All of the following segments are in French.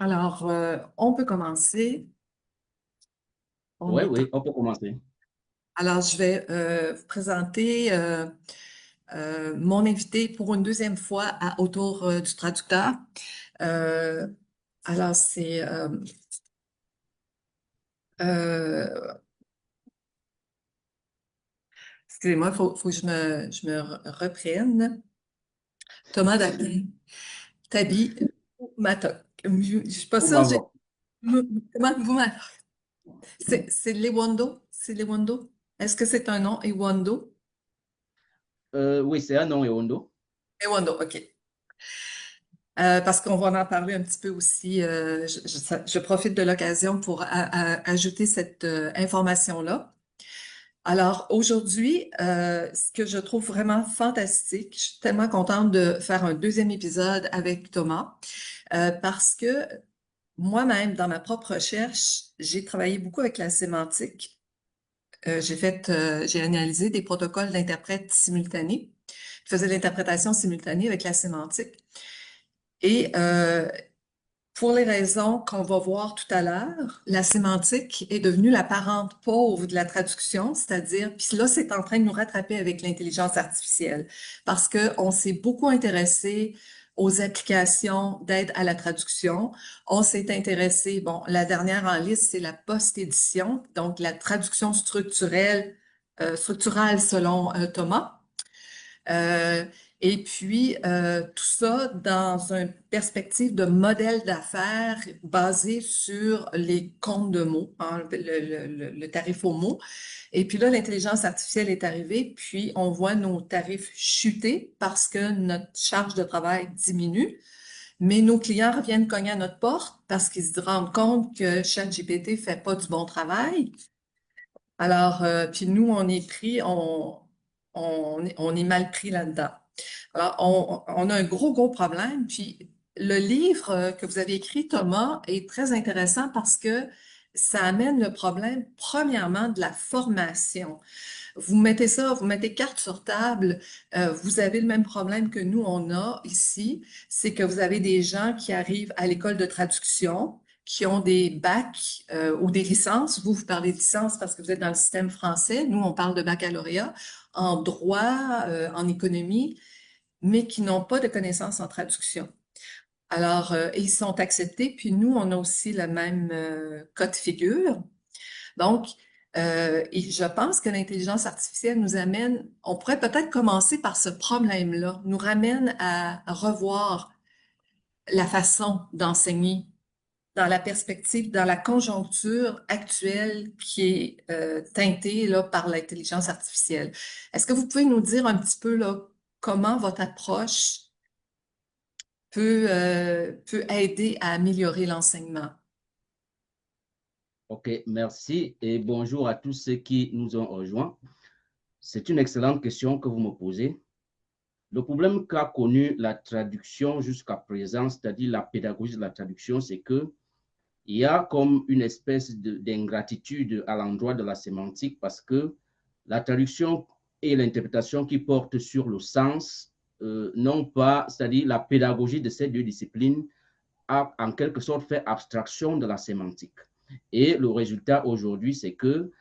Alors, on peut commencer. On Oui, est en- oui, on peut commencer. Alors, je vais vous présenter mon invité pour une deuxième fois autour du traducteur. Euh, alors, euh, excusez-moi, faut que je me reprenne. Thomas Tabi Matok. Je suis pas Pour sûre, m'avoir. comment vous m'avez. C'est Lewando? C'est Lewando? Est-ce que c'est un nom, Ewando? Oui, c'est un nom et Ondo. Ewando, OK. Parce qu'on va en parler un petit peu aussi. Je profite de l'occasion pour ajouter cette information-là. Alors aujourd'hui, ce que je trouve vraiment fantastique, je suis tellement contente de faire un deuxième épisode avec Thomas, parce que moi-même, dans ma propre recherche, j'ai travaillé beaucoup avec la sémantique. J'ai analysé des protocoles d'interprètes simultanés. Je faisais de l'interprétation simultanée avec la sémantique. Et pour les raisons qu'on va voir tout à l'heure, la sémantique est devenue la parente pauvre de la traduction, c'est-à-dire, puis là, c'est en train de nous rattraper avec l'intelligence artificielle, parce que on s'est beaucoup intéressé aux applications d'aide à la traduction. On s'est intéressé, bon, la dernière en liste, c'est la post-édition, donc la traduction structurale selon Thomas. Euh, et puis, tout ça dans une perspective de modèle d'affaires basé sur les comptes de mots, hein, le tarif au mot. Et puis là, l'intelligence artificielle est arrivée, puis on voit nos tarifs chuter parce que notre charge de travail diminue. Mais nos clients reviennent cogner à notre porte parce qu'ils se rendent compte que ChatGPT fait pas du bon travail. Alors, puis nous, on est pris, on est mal pris là-dedans. Alors, on a un gros problème. Puis, le livre que vous avez écrit, Thomas, est très intéressant parce que ça amène le problème, premièrement, de la formation. Vous mettez ça, vous mettez carte sur table, vous avez le même problème que nous, on a ici, c'est que vous avez des gens qui arrivent à l'école de traduction, qui ont des bacs ou des licences. Vous parlez de licence parce que vous êtes dans le système français. Nous, on parle de baccalauréat en droit, en économie, mais qui n'ont pas de connaissances en traduction. Alors, ils sont acceptés, puis nous, on a aussi le même cas de figure. Donc, et je pense que l'intelligence artificielle nous amène, on pourrait peut-être commencer par ce problème-là, nous ramène à revoir la façon d'enseigner dans la perspective, dans la conjoncture actuelle qui est teintée là, par l'intelligence artificielle. Est-ce que vous pouvez nous dire un petit peu là, comment votre approche peut aider à améliorer l'enseignement? OK, merci et bonjour à tous ceux qui nous ont rejoints. C'est une excellente question que vous me posez. Le problème qu'a connu la traduction jusqu'à présent, c'est-à-dire la pédagogie de la traduction, c'est que il y a comme une espèce d'ingratitude à l'endroit de la sémantique parce que la traduction et l'interprétation qui portent sur le sens n'ont pas, c'est-à-dire la pédagogie de ces deux disciplines a en quelque sorte fait abstraction de la sémantique. Et le résultat aujourd'hui, c'est que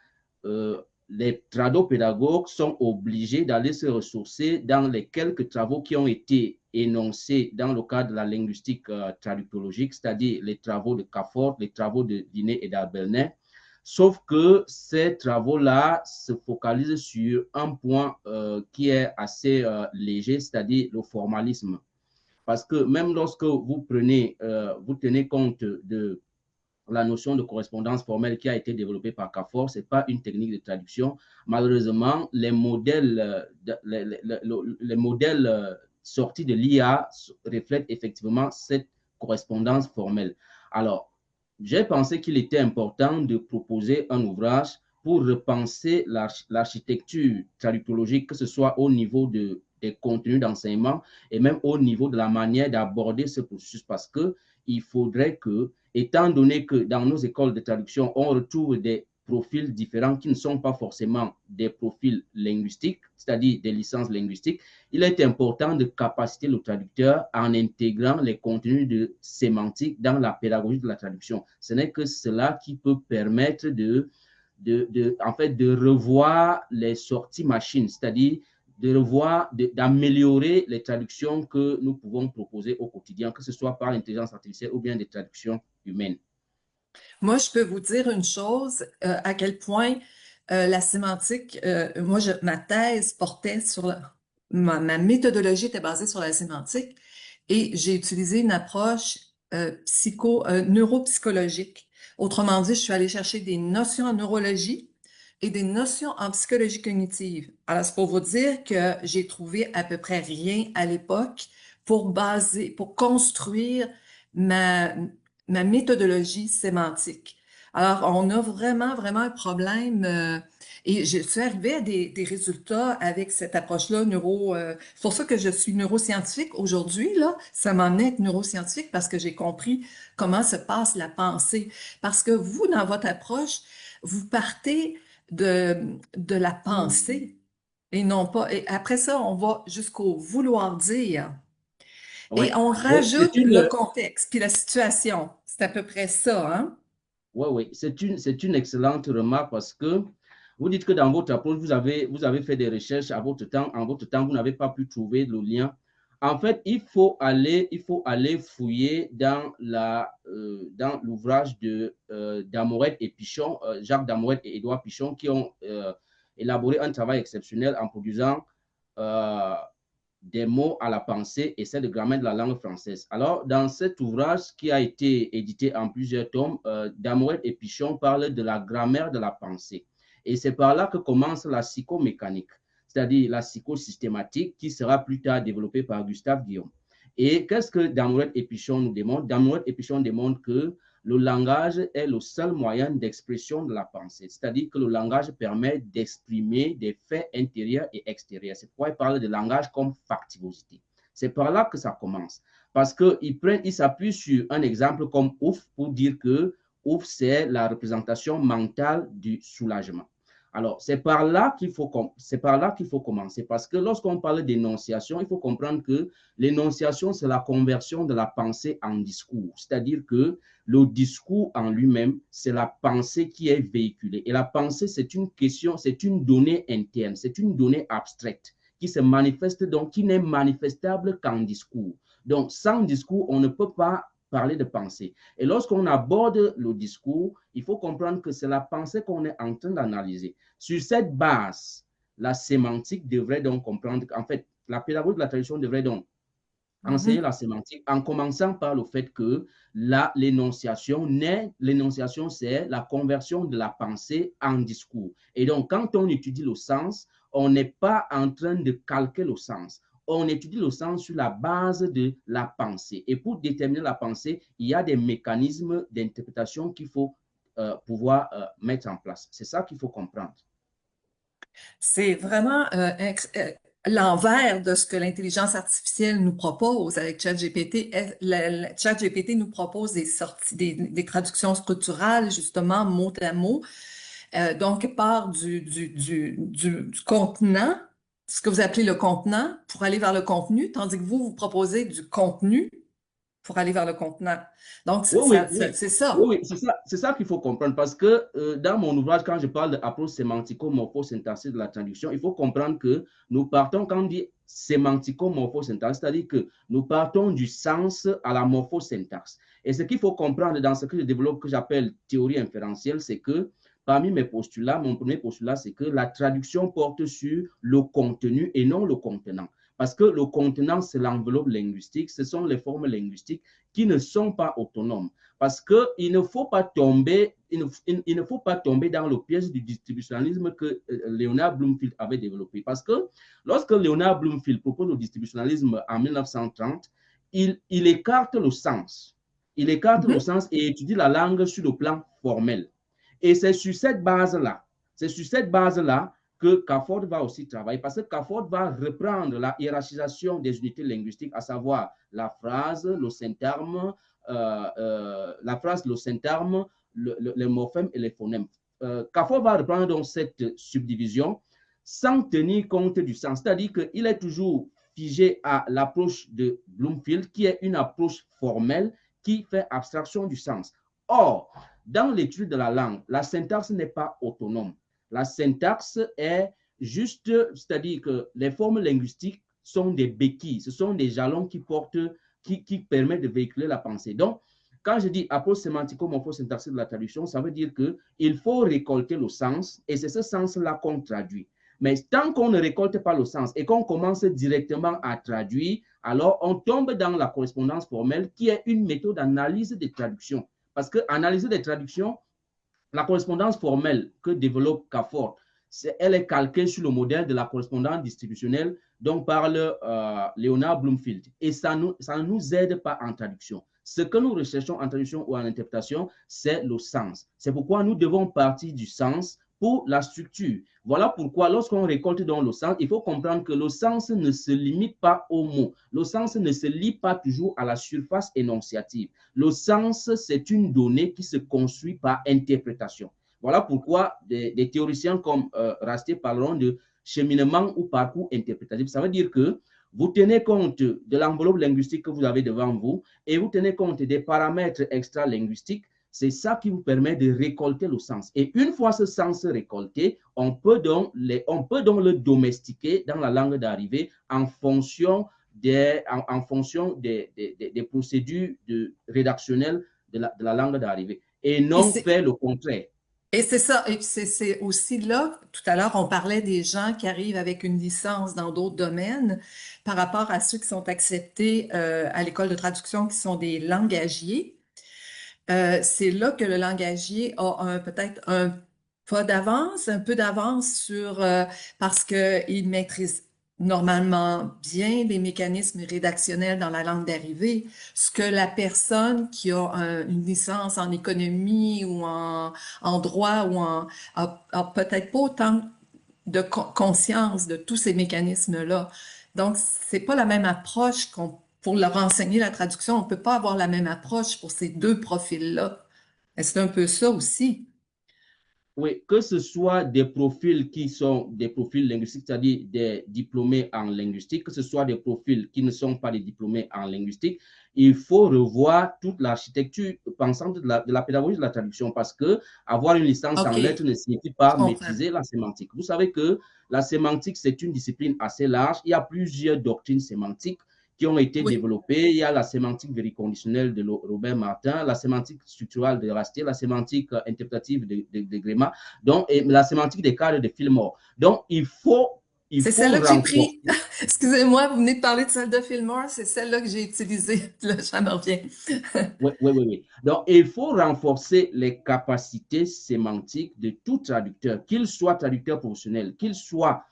euh, les tradopédagogues sont obligés d'aller se ressourcer dans les quelques travaux qui ont été énoncés dans le cadre de la linguistique traductologique, c'est-à-dire les travaux de Cafford, les travaux de Diné et d'Arbelnet. Sauf que ces travaux-là se focalisent sur un point qui est assez léger, c'est-à-dire le formalisme. Parce que même lorsque vous tenez compte de la notion de correspondance formelle qui a été développée par CAFOR, ce n'est pas une technique de traduction. Malheureusement, les modèles sortis de l'IA reflètent effectivement cette correspondance formelle. Alors, j'ai pensé qu'il était important de proposer un ouvrage pour repenser l'architecture traductologique, que ce soit au niveau des contenus d'enseignement et même au niveau de la manière d'aborder ce processus, parce qu'il faudrait que, étant donné que dans nos écoles de traduction, on retrouve des profils différents qui ne sont pas forcément des profils linguistiques, c'est-à-dire des licences linguistiques, il est important de capaciter le traducteur en intégrant les contenus de sémantique dans la pédagogie de la traduction. Ce n'est que cela qui peut permettre en fait, de revoir les sorties machines, c'est-à-dire de revoir, d'améliorer les traductions que nous pouvons proposer au quotidien, que ce soit par l'intelligence artificielle ou bien des traductions humaines. Moi, je peux vous dire une chose, à quel point la sémantique, ma thèse portait sur ma méthodologie était basée sur la sémantique et j'ai utilisé une approche neuropsychologique. Autrement dit, je suis allée chercher des notions en neurologie et des notions en psychologie cognitive. Alors, c'est pour vous dire que j'ai trouvé à peu près rien à l'époque pour construire ma, ma méthodologie sémantique. Alors, on a vraiment, vraiment un problème et je suis arrivée à des résultats avec cette approche-là c'est pour ça que je suis neuroscientifique aujourd'hui, là. Ça m'en est être neuroscientifique parce que j'ai compris comment se passe la pensée. Parce que vous, dans votre approche, vous partez de la pensée et non pas. Et après ça, on va jusqu'au vouloir dire. Oui, Et on oui, rajoute le contexte puis la situation. C'est à peu près ça, hein? oui, c'est une excellente remarque parce que vous dites que dans votre approche, vous avez fait des recherches à votre temps, en votre temps, vous n'avez pas pu trouver le lien. En fait, il faut aller fouiller dans l'ouvrage de Damorette et Pichon, Jacques Damorette et Édouard Pichon, qui ont élaboré un travail exceptionnel en produisant euh, des mots à la pensée et c'est de grammaire de la langue française. Alors, dans cet ouvrage qui a été édité en plusieurs tomes, Damouet et Pichon parlent de la grammaire de la pensée. Et c'est par là que commence la psychomécanique, c'est-à-dire la psychosystématique qui sera plus tard développée par Gustave Guillaume. Et qu'est-ce que Damouet et Pichon nous démontrent? Damouet et Pichon démontrent que le langage est le seul moyen d'expression de la pensée, c'est-à-dire que le langage permet d'exprimer des faits intérieurs et extérieurs. C'est pourquoi il parle de langage comme factivosité. C'est par là que ça commence, parce qu'il s'appuie sur un exemple comme ouf pour dire que ouf, c'est la représentation mentale du soulagement. Alors, c'est par là qu'il faut commencer, parce que lorsqu'on parle d'énonciation, il faut comprendre que l'énonciation, c'est la conversion de la pensée en discours, c'est-à-dire que le discours en lui-même, c'est la pensée qui est véhiculée. Et la pensée, c'est une question, c'est une donnée interne, c'est une donnée abstraite qui se manifeste, donc qui n'est manifestable qu'en discours. Donc, sans discours, on ne peut pas parler de pensée. Et lorsqu'on aborde le discours, il faut comprendre que c'est la pensée qu'on est en train d'analyser. Sur cette base, la sémantique devrait donc comprendre qu'en fait, la pédagogie de la tradition devrait donc enseigner la sémantique en commençant par le fait que l'énonciation, c'est la conversion de la pensée en discours. Et donc, quand on étudie le sens, on n'est pas en train de calquer le sens. On étudie le sens sur la base de la pensée. Et pour déterminer la pensée, il y a des mécanismes d'interprétation qu'il faut pouvoir mettre en place. C'est ça qu'il faut comprendre. C'est vraiment l'envers de ce que l'intelligence artificielle nous propose avec ChatGPT. ChatGPT nous propose des sorties, des traductions structurales, justement, mot à mot. Donc, part du contenant, ce que vous appelez le contenant, pour aller vers le contenu, tandis que vous proposez du contenu pour aller vers le contenant. Donc, Oui, oui, c'est oui, ça. oui, c'est ça qu'il faut comprendre parce que dans mon ouvrage, quand je parle d'approche sémantico-morphosyntaxique de la traduction, il faut comprendre que nous partons, quand on dit sémantico-morphosyntaxe, c'est-à-dire que nous partons du sens à la morphosyntaxe. Et ce qu'il faut comprendre dans ce que je développe, que j'appelle théorie inférentielle, c'est que parmi mes postulats, mon premier postulat, c'est que la traduction porte sur le contenu et non le contenant. Parce que le contenant, c'est l'enveloppe linguistique, ce sont les formes linguistiques qui ne sont pas autonomes. Parce qu'il ne faut pas tomber, il ne faut pas tomber dans le piège du distributionnalisme que Leonard Bloomfield avait développé. Parce que lorsque Leonard Bloomfield propose le distributionnalisme en 1930, il écarte le sens. Il écarte le Mhm. sens et étudie la langue sur le plan formel. Et c'est sur cette base-là que Cafford va aussi travailler parce que Cafford va reprendre la hiérarchisation des unités linguistiques, à savoir la phrase, le syntagme, le morphème et les phonèmes. Carrefour va reprendre donc cette subdivision sans tenir compte du sens. C'est-à-dire qu'il est toujours figé à l'approche de Bloomfield, qui est une approche formelle qui fait abstraction du sens. Or, dans l'étude de la langue, la syntaxe n'est pas autonome. La syntaxe est juste, c'est-à-dire que les formes linguistiques sont des béquilles, ce sont des jalons qui portent, qui permettent de véhiculer la pensée. Donc, quand je dis approche sémantico-morphosyntaxique de la traduction, ça veut dire qu'il faut récolter le sens et c'est ce sens-là qu'on traduit. Mais tant qu'on ne récolte pas le sens et qu'on commence directement à traduire, alors on tombe dans la correspondance formelle qui est une méthode d'analyse des traductions. Parce que analyser des traductions, la correspondance formelle que développe CAFOR, elle est calquée sur le modèle de la correspondance distributionnelle dont parle Leonard Bloomfield. Et ça ne nous aide pas en traduction. Ce que nous recherchons en traduction ou en interprétation, c'est le sens. C'est pourquoi nous devons partir du sens pour la structure. Voilà pourquoi lorsqu'on récolte dans le sens, il faut comprendre que le sens ne se limite pas aux mots. Le sens ne se lie pas toujours à la surface énonciative. Le sens, c'est une donnée qui se construit par interprétation. Voilà pourquoi des théoriciens comme Rasté parleront de cheminement ou parcours interprétatif. Ça veut dire que vous tenez compte de l'enveloppe linguistique que vous avez devant vous et vous tenez compte des paramètres extra-linguistiques. C'est ça qui vous permet de récolter le sens. Et une fois ce sens récolté, on peut donc le domestiquer dans la langue d'arrivée en fonction des procédures rédactionnelles de la langue d'arrivée et non faire le contraire. Et c'est ça, et c'est aussi là, tout à l'heure, on parlait des gens qui arrivent avec une licence dans d'autres domaines par rapport à ceux qui sont acceptés à l'école de traduction qui sont des langagiers. C'est là que le langagier a peut-être un pas d'avance, un peu d'avance sur parce qu'il maîtrise normalement bien les mécanismes rédactionnels dans la langue d'arrivée, ce que la personne qui a une licence en économie ou en droit ou a peut-être pas autant de conscience de tous ces mécanismes-là. Donc, c'est pas la même approche pour leur enseigner la traduction. On peut pas avoir la même approche pour ces deux profils-là. Et c'est un peu ça aussi. Oui, que ce soit des profils qui sont des profils linguistiques, c'est-à-dire des diplômés en linguistique, que ce soit des profils qui ne sont pas des diplômés en linguistique, il faut revoir toute l'architecture pensante de la pédagogie de la traduction parce que avoir une licence en OK, lettres ne signifie je pas comprends. maîtriser la sémantique. Vous savez que la sémantique, c'est une discipline assez large. Il y a plusieurs doctrines sémantiques qui ont été Oui. développées. Il y a la sémantique vériconditionnelle de Robert Martin, la sémantique structurale de Rastier, la sémantique interprétative de Gréma, donc, et la sémantique des cadres de Fillmore. Donc, il C'est faut celle-là que j'ai pris. renforcer. Excusez-moi, vous venez de parler de celle de Fillmore, c'est celle-là que j'ai utilisée. Là, ça me revient. Oui, oui, oui, oui. Donc, il faut renforcer les capacités sémantiques de tout traducteur, qu'il soit traducteur professionnel, qu'il soit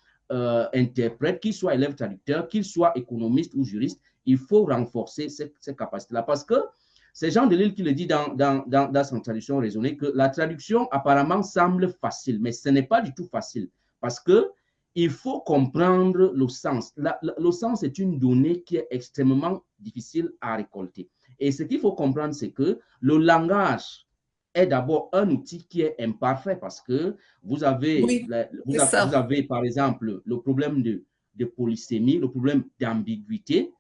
interprète, qu'il soit élève traducteur, qu'il soit économiste ou juriste. Il faut renforcer ces capacités-là parce que c'est Jean Delisle qui le dit dans son traduction raisonnée que la traduction apparemment semble facile, mais ce n'est pas du tout facile parce que il faut comprendre le sens. Le sens est une donnée qui est extrêmement difficile à récolter. Et ce qu'il faut comprendre, c'est que le langage est d'abord un outil qui est imparfait parce que Oui, c'est vous ça. avez par exemple le problème de polysémie, le problème d'ambiguïté.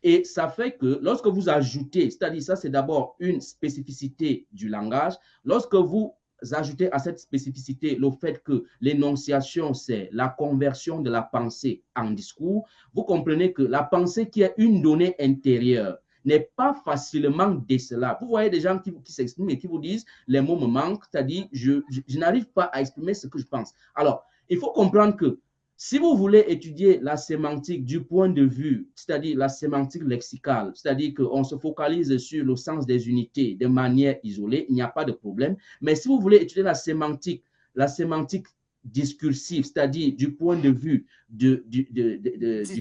Et ça fait que lorsque vous ajoutez, c'est-à-dire ça c'est d'abord une spécificité du langage, lorsque vous ajoutez à cette spécificité le fait que l'énonciation, c'est la conversion de la pensée en discours, vous comprenez que la pensée qui est une donnée intérieure n'est pas facilement décelable. Vous voyez des gens qui s'expriment et qui vous disent les mots me manquent, c'est-à-dire je n'arrive pas à exprimer ce que je pense. Alors, il faut comprendre que si vous voulez étudier la sémantique du point de vue, c'est-à-dire la sémantique lexicale, c'est-à-dire qu'on se focalise sur le sens des unités de manière isolée, il n'y a pas de problème. Mais si vous voulez étudier la sémantique discursive, c'est-à-dire du point de vue du Du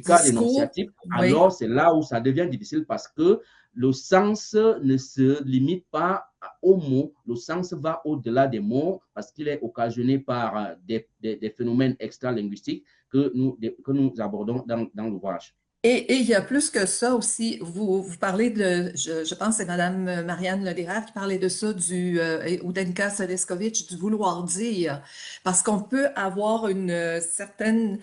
cadre discours, énonciatif, oui. alors c'est là où ça devient difficile parce que le sens ne se limite pas aux mots, le sens va au-delà des mots parce qu'il est occasionné par des phénomènes extra-linguistiques que nous abordons dans l'ouvrage. Et il y a plus que ça aussi. Vous parlez je pense que c'est Madame Marianne Lederer qui parlait de ça, ou Denka Seleskovic, du vouloir dire. Parce qu'on peut avoir une certaine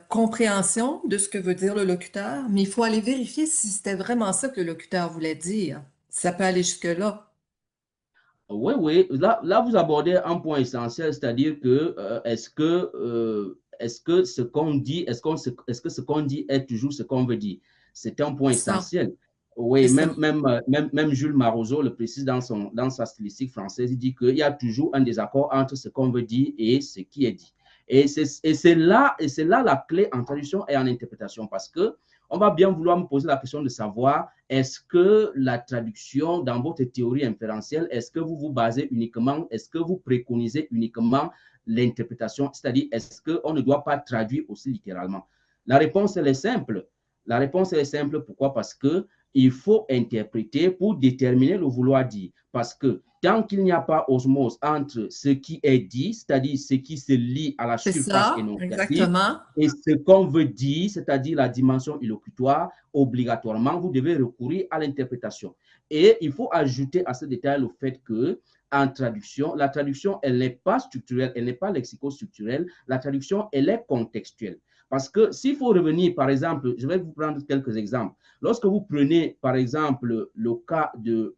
compréhension de ce que veut dire le locuteur, mais il faut aller vérifier si c'était vraiment ça que le locuteur voulait dire. Ça peut aller jusque-là. Oui, oui, là vous abordez un point essentiel, c'est-à-dire que est-ce que ce qu'on dit, est-ce que ce qu'on dit est toujours ce qu'on veut dire? C'est un point Ça, essentiel. c'est Oui, ça. même Jules Marozzo le précise dans sa stylistique française, il dit qu'il y a toujours un désaccord entre ce qu'on veut dire et ce qui est dit. Et c'est là la clé en traduction et en interprétation, parce que on va bien vouloir me poser la question de savoir, est-ce que la traduction, dans votre théorie inférentielle, est-ce que vous vous basez uniquement, est-ce que vous préconisez uniquement l'interprétation, c'est-à-dire est-ce qu'on ne doit pas traduire aussi littéralement? La réponse, elle est simple. La réponse, elle est simple. Pourquoi? Parce que il faut interpréter pour déterminer le vouloir dire. Parce que tant qu'il n'y a pas osmose entre ce qui est dit, c'est-à-dire ce qui se lie à la C'est surface ça, énonciative, exactement. et ce qu'on veut dire, c'est-à-dire la dimension illocutoire, obligatoirement, vous devez recourir à l'interprétation. Et il faut ajouter à ce détail le fait que, en traduction, la traduction, elle n'est pas structurelle, elle n'est pas lexico-structurelle, la traduction, elle est contextuelle. Parce que s'il faut revenir, par exemple, je vais vous prendre quelques exemples. Lorsque vous prenez, par exemple, le cas de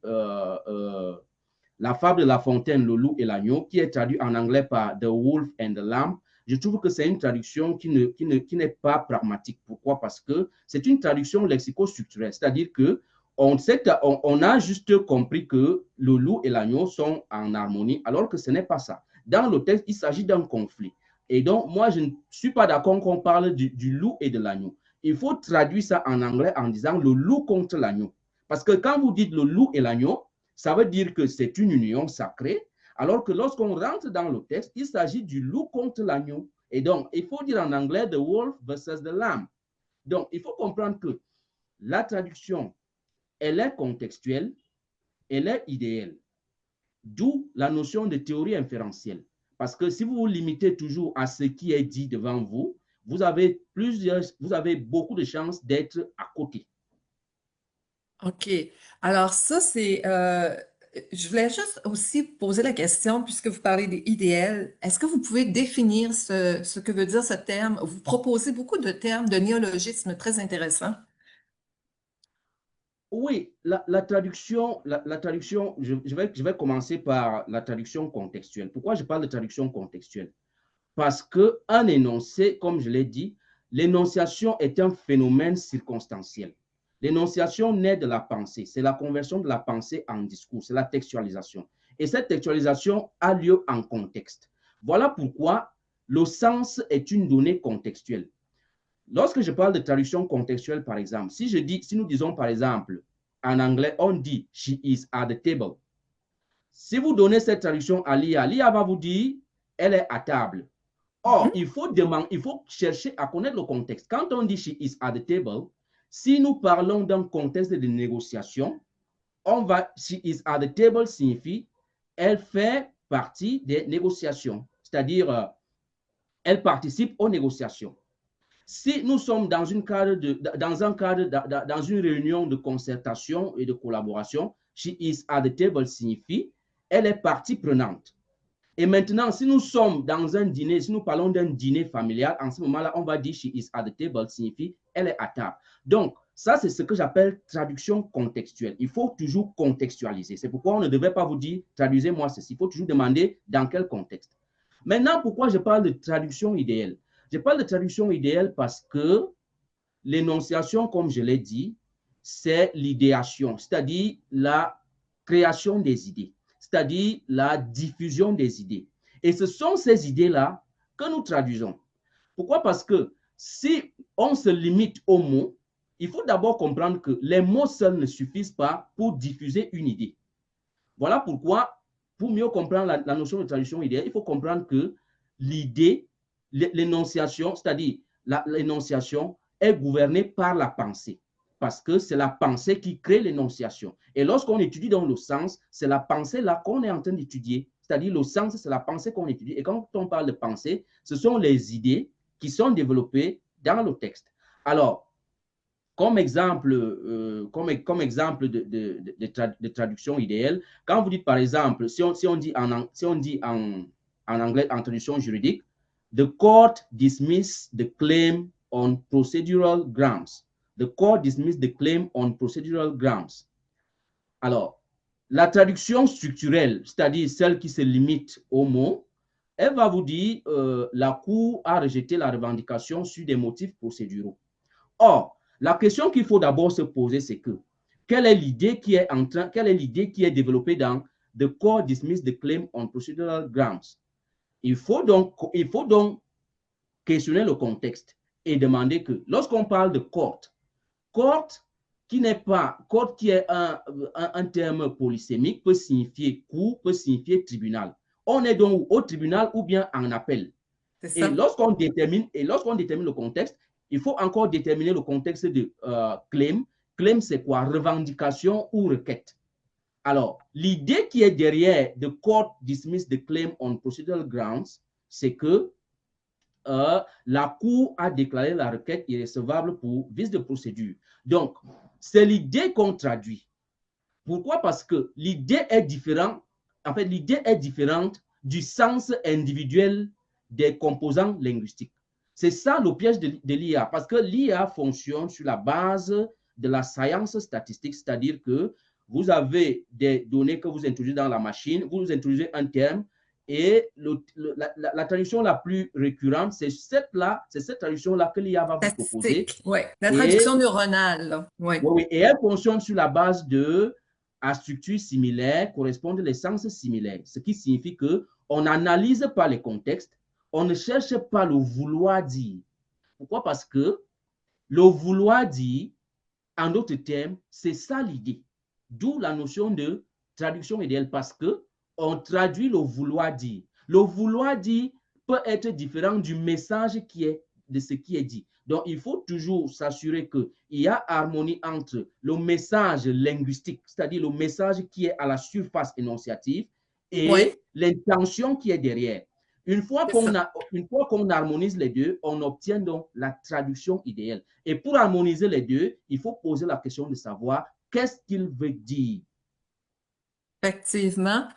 la fable de La Fontaine, le loup et l'agneau, qui est traduit en anglais par The Wolf and the Lamb, je trouve que c'est une traduction qui n'est pas pragmatique. Pourquoi? Parce que c'est une traduction lexico-structurelle, c'est-à-dire que on a juste compris que le loup et l'agneau sont en harmonie, alors que ce n'est pas ça. Dans le texte, il s'agit d'un conflit. Et donc, moi, je ne suis pas d'accord qu'on parle du loup et de l'agneau. Il faut traduire ça en anglais en disant le loup contre l'agneau. Parce que quand vous dites le loup et l'agneau, ça veut dire que c'est une union sacrée, alors que lorsqu'on rentre dans le texte, il s'agit du loup contre l'agneau. Et donc, il faut dire en anglais the wolf versus the lamb. Donc, il faut comprendre que la traduction, elle est contextuelle, elle est idéale. D'où la notion de théorie inférentielle. Parce que si vous vous limitez toujours à ce qui est dit devant vous, vous avez beaucoup de chances d'être à côté. OK. Alors ça, je voulais juste aussi poser la question, puisque vous parlez des IDL, est-ce que vous pouvez définir ce que veut dire ce terme? Vous proposez beaucoup de termes, de néologismes très intéressants. Oui, la traduction je vais commencer par la traduction contextuelle. Pourquoi je parle de traduction contextuelle? Parce qu'un énoncé, comme je l'ai dit, l'énonciation est un phénomène circonstanciel. L'énonciation naît de la pensée. C'est la conversion de la pensée en discours. C'est la textualisation. Et cette textualisation a lieu en contexte. Voilà pourquoi le sens est une donnée contextuelle. Lorsque je parle de traduction contextuelle, par exemple, si nous disons par exemple, en anglais, on dit she is at the table. Si vous donnez cette traduction à l'IA, l'IA va vous dire elle est à table. Or, Mhm. il faut chercher à connaître le contexte. Quand on dit she is at the table, si nous parlons d'un contexte de négociation, she is at the table signifie elle fait partie des négociations, c'est-à-dire elle participe aux négociations. Si nous sommes dans dans une réunion de concertation et de collaboration, she is at the table signifie elle est partie prenante. Et maintenant, si nous sommes dans un dîner, si nous parlons d'un dîner familial, en ce moment-là, on va dire she is at the table, signifie elle est à table. Donc, ça, c'est ce que j'appelle traduction contextuelle. Il faut toujours contextualiser. C'est pourquoi on ne devrait pas vous dire traduisez-moi ceci. Il faut toujours demander dans quel contexte. Maintenant, pourquoi je parle de traduction idéale? Je parle de traduction idéale parce que l'énonciation, comme je l'ai dit, c'est l'idéation, c'est-à-dire la création des idées, c'est-à-dire la diffusion des idées. Et ce sont ces idées-là que nous traduisons. Pourquoi? Parce que si on se limite aux mots, il faut d'abord comprendre que les mots seuls ne suffisent pas pour diffuser une idée. Voilà pourquoi, pour mieux comprendre la notion de traduction idéale, il faut comprendre que l'idée, l'énonciation, c'est-à-dire l'énonciation, est gouvernée par la pensée. Parce que c'est la pensée qui crée l'énonciation. Et lorsqu'on étudie dans le sens, c'est la pensée là qu'on est en train d'étudier. C'est-à-dire le sens, c'est la pensée qu'on étudie. Et quand on parle de pensée, ce sont les idées qui sont développées dans le texte. Alors, comme exemple, comme exemple de traduction idéale, quand vous dites par exemple, si on dit en anglais en traduction juridique, the court dismissed the claim on procedural grounds. The court dismissed the claim on procedural grounds. Alors, la traduction structurelle, c'est-à-dire celle qui se limite au mot, elle va vous dire la Cour a rejeté la revendication sur des motifs procéduraux. Or, la question qu'il faut d'abord se poser, c'est que quelle est l'idée qui est développée dans the court dismissed the claim on procedural grounds? Il faut donc questionner le contexte et demander que lorsqu'on parle de court qui est un terme polysémique, peut signifier cour, peut signifier tribunal. On est donc au tribunal ou bien en appel. Et lorsqu'on détermine le contexte, il faut encore déterminer le contexte de claim. Claim, c'est quoi? Revendication ou requête. Alors, l'idée qui est derrière the court dismissed the claim on procedural grounds, c'est que la Cour a déclaré la requête irrecevable pour vice de procédure. Donc, c'est l'idée qu'on traduit. Pourquoi? Parce que l'idée est différente. En fait, l'idée est différente du sens individuel des composants linguistiques. C'est ça le piège de l'IA, parce que l'IA fonctionne sur la base de la science statistique, c'est-à-dire que vous avez des données que vous introduisez dans la machine, vous introduisez un terme, et la traduction la plus récurrente, c'est cette traduction-là que l'IA va vous proposer. Oui, la traduction neuronale. Oui. Oui, et elle fonctionne sur la base de à structure similaire correspondent les sens similaires, ce qui signifie qu'on n'analyse pas les contextes, on ne cherche pas le vouloir dire. Pourquoi? Parce que le vouloir dire, en d'autres termes, c'est ça l'idée. D'où la notion de traduction idéale, parce que on traduit le vouloir dire. Le vouloir dire peut être différent du message de ce qui est dit. Donc, il faut toujours s'assurer qu'il y a harmonie entre le message linguistique, c'est-à-dire le message qui est à la surface énonciative, et l'intention qui est derrière. Une fois qu'on harmonise les deux, on obtient donc la traduction idéale. Et pour harmoniser les deux, il faut poser la question de savoir qu'est-ce qu'il veut dire. Effectivement.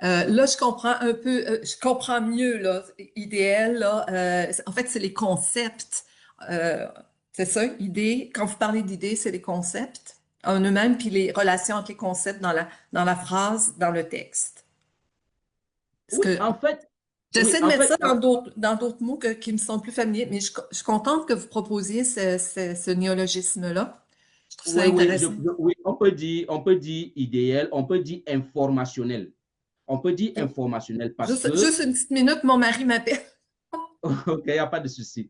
Là, je comprends un peu, je comprends mieux, là, idéal, là, en fait, c'est les concepts. C'est ça, idée. Quand vous parlez d'idées, c'est les concepts en eux-mêmes, puis les relations entre les concepts dans la phrase, dans le texte. Oui, en fait, j'essaie de mettre ça dans d'autres mots qui me sont plus familiers, mais je suis contente que vous proposiez ce néologisme-là. Je trouve ça intéressant. Oui, on peut dire idéal, on peut dire informationnel. On peut dire informationnel parce que... Juste une petite minute, mon mari m'appelle. OK, il n'y a pas de souci.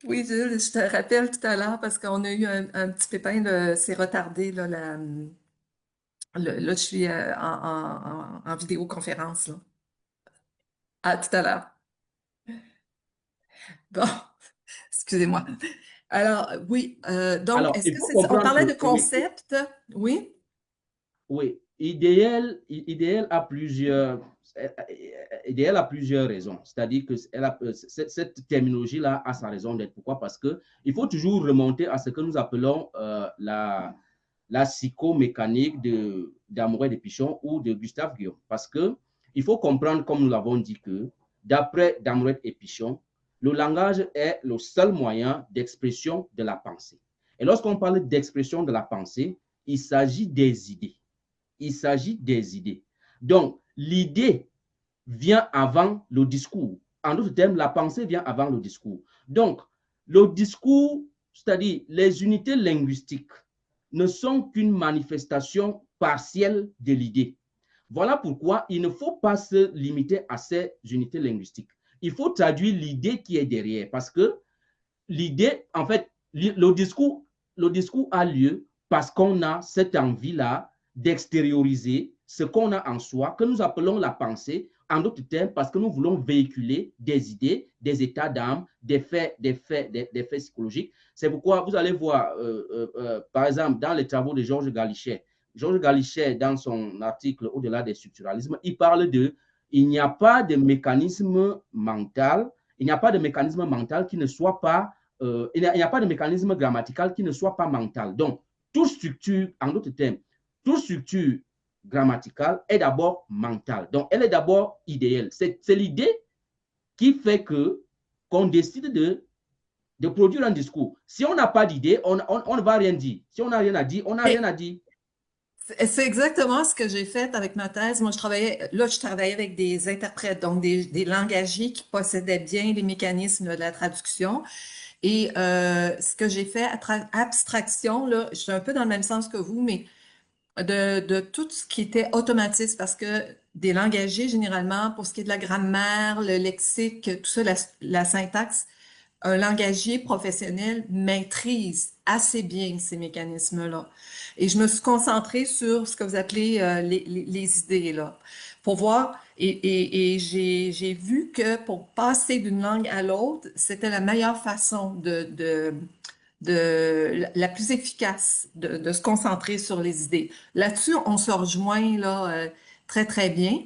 Oui, Jules, je te rappelle tout à l'heure parce qu'on a eu un petit pépin, c'est retardé, là, là, je suis en vidéoconférence, là. À tout à l'heure. Bon, excusez-moi. Alors, oui, donc, est-ce que c'est ça? On parlait de concept, oui? Oui, idéal a plusieurs raisons. C'est-à-dire que cette terminologie-là a sa raison d'être. Pourquoi? Parce qu'il faut toujours remonter à ce que nous appelons la psychomécanique d'Amoret de Pichon ou de Gustave Guillaume. Parce qu'il faut comprendre, comme nous l'avons dit, que d'après Damoret et Pichon, le langage est le seul moyen d'expression de la pensée. Et lorsqu'on parle d'expression de la pensée, il s'agit des idées. Il s'agit des idées. Donc, l'idée vient avant le discours. En d'autres termes, la pensée vient avant le discours. Donc, le discours, c'est-à-dire les unités linguistiques, ne sont qu'une manifestation partielle de l'idée. Voilà pourquoi il ne faut pas se limiter à ces unités linguistiques. Il faut traduire l'idée qui est derrière, parce que l'idée, en fait, le discours a lieu parce qu'on a cette envie-là d'extérioriser ce qu'on a en soi, que nous appelons la pensée, en d'autres termes, parce que nous voulons véhiculer des idées, des états d'âme, des faits psychologiques. C'est pourquoi vous allez voir, par exemple, dans les travaux de Georges Galichet, dans son article Au-delà des structuralismes, il parle il n'y a pas de mécanisme mental qui ne soit pas il n'y a pas de mécanisme grammatical qui ne soit pas mental. Donc, toute structure, en d'autres termes, toute structure grammaticale est d'abord mentale. Donc, elle est d'abord idéale. C'est l'idée qui fait que qu'on décide de produire un discours. Si on n'a pas d'idée, on ne va rien dire. Si on n'a rien à dire, on n'a rien à dire. C'est exactement ce que j'ai fait avec ma thèse. Moi, je travaillais avec des interprètes, donc des langagiers qui possédaient bien les mécanismes de la traduction. Et ce que j'ai fait, abstraction, là, je suis un peu dans le même sens que vous, mais de tout ce qui était automatisme, parce que des langagiers, généralement, pour ce qui est de la grammaire, le lexique, tout ça, la syntaxe, un langagier professionnel maîtrise assez bien ces mécanismes-là. Et je me suis concentrée sur ce que vous appelez les idées, là, pour voir, et j'ai vu que pour passer d'une langue à l'autre, c'était la meilleure façon la plus efficace de se concentrer sur les idées. Là-dessus, on se rejoint là, très, très bien.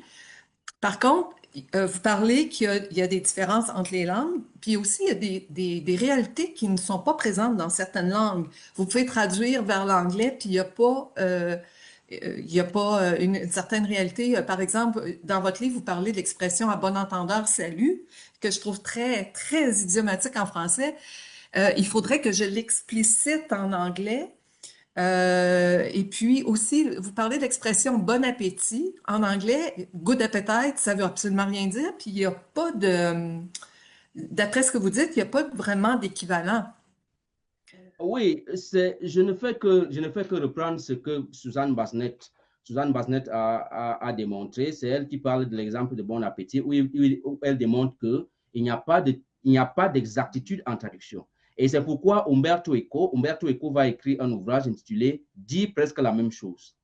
Par contre, vous parlez il y a des différences entre les langues, puis aussi il y a des réalités qui ne sont pas présentes dans certaines langues. Vous pouvez traduire vers l'anglais, puis il y a pas une certaine réalité. Par exemple, dans votre livre, vous parlez de l'expression à bon entendeur salut, que je trouve très, très idiomatique en français. Il faudrait que je l'explicite en anglais. Et puis aussi, vous parlez de l'expression bon appétit. En anglais, good appetite, ça veut absolument rien dire. Puis il n'y a pas d'après ce que vous dites, il n'y a pas vraiment d'équivalent. Oui, je ne fais que reprendre ce que Suzanne Basnet a démontré. C'est elle qui parle de l'exemple de bon appétit, où elle démontre qu'il n'y a pas d'exactitude en traduction. Et c'est pourquoi Umberto Eco va écrire un ouvrage intitulé Dit presque la même chose.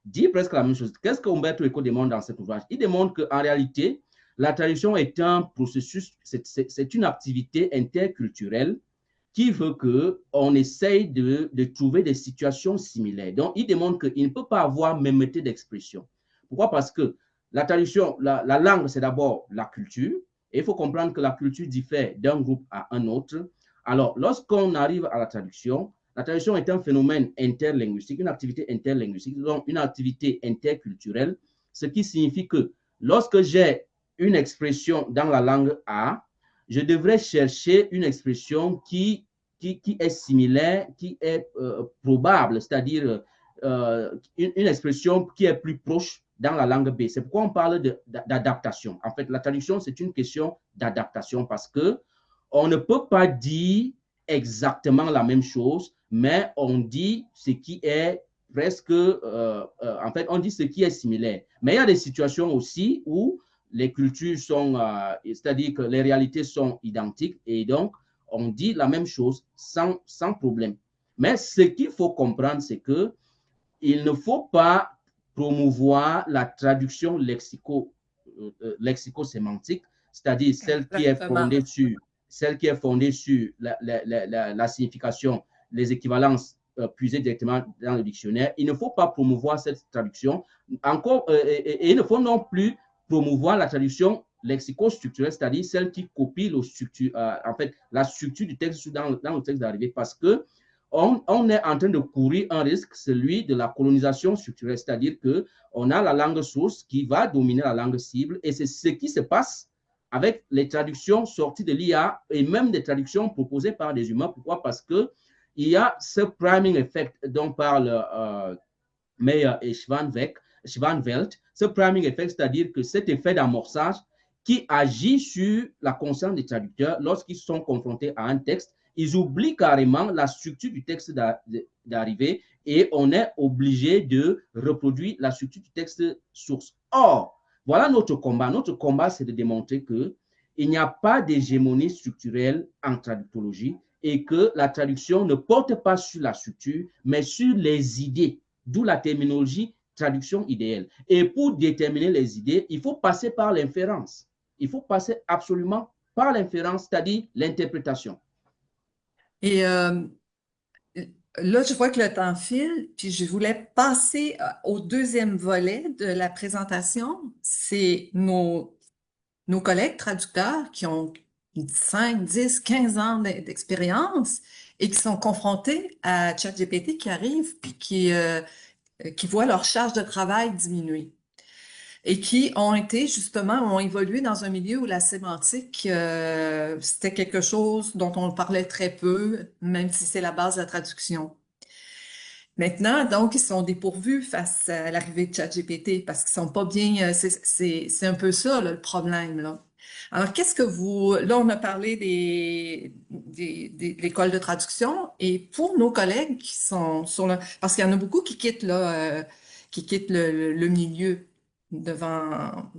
Dit presque la même chose. Qu'est-ce que Umberto Eco demande dans cet ouvrage? Il démontre qu'en réalité, la traduction est un processus, c'est une activité interculturelle qui veut qu'on essaye de trouver des situations similaires. Donc, il démontre qu'il ne peut pas avoir mêmeté d'expression. Pourquoi? Parce que la traduction, la langue, c'est d'abord la culture. Et il faut comprendre que la culture diffère d'un groupe à un autre. Alors, lorsqu'on arrive à la traduction est un phénomène interlinguistique, une activité interlinguistique, donc une activité interculturelle, ce qui signifie que lorsque j'ai une expression dans la langue A, je devrais chercher une expression qui est similaire, qui est probable, c'est-à-dire une expression qui est plus proche dans la langue B. C'est pourquoi on parle d'adaptation. En fait, la traduction, c'est une question d'adaptation parce que on ne peut pas dire exactement la même chose, mais on dit ce qui est presque, en fait, on dit ce qui est similaire. Mais il y a des situations aussi où les cultures sont, c'est-à-dire que les réalités sont identiques et donc on dit la même chose sans problème. Mais ce qu'il faut comprendre, c'est que il ne faut pas promouvoir la traduction lexico-sémantique, c'est-à-dire celle qui est Exactement. fondée sur la signification, les équivalences puisées directement dans le dictionnaire. Il ne faut pas promouvoir cette traduction. Encore, et il ne faut non plus promouvoir la traduction lexico-structurelle, c'est-à-dire celle qui copie en fait, la structure du texte dans le texte d'arrivée, parce que on est en train de courir un risque, celui de la colonisation structurelle, c'est-à-dire qu'on a la langue source qui va dominer la langue cible, et c'est ce qui se passe avec les traductions sorties de l'IA et même des traductions proposées par des humains. Pourquoi? Parce qu'il y a ce priming effect dont parle Meyer et Schwanveld, ce priming effect, c'est-à-dire que cet effet d'amorçage qui agit sur la conscience des traducteurs lorsqu'ils sont confrontés à un texte, ils oublient carrément la structure du texte d'arrivée et on est obligé de reproduire la structure du texte source. Or, voilà notre combat. Notre combat, c'est de démontrer qu'il n'y a pas d'hégémonie structurelle en traductologie et que la traduction ne porte pas sur la structure, mais sur les idées, d'où la terminologie traduction idéale. Et pour déterminer les idées, il faut passer par l'inférence. Il faut passer absolument par l'inférence, c'est-à-dire l'interprétation. Et là, je vois que le temps file, puis je voulais passer au deuxième volet de la présentation. C'est nos collègues traducteurs 5, 10, 15 ans d'expérience et qui sont confrontés à ChatGPT qui arrive puis qui voient leur charge de travail diminuer et qui ont évolué dans un milieu où la sémantique, c'était quelque chose dont on parlait très peu, même si c'est la base de la traduction. Maintenant, donc, ils sont dépourvus face à l'arrivée de ChatGPT parce qu'ils sont pas bien. C'est un peu ça, là, le problème, là. Alors, là, on a parlé de l'école de traduction et pour nos collègues qui sont parce qu'il y en a beaucoup qui quittent, là, qui quittent le milieu devant,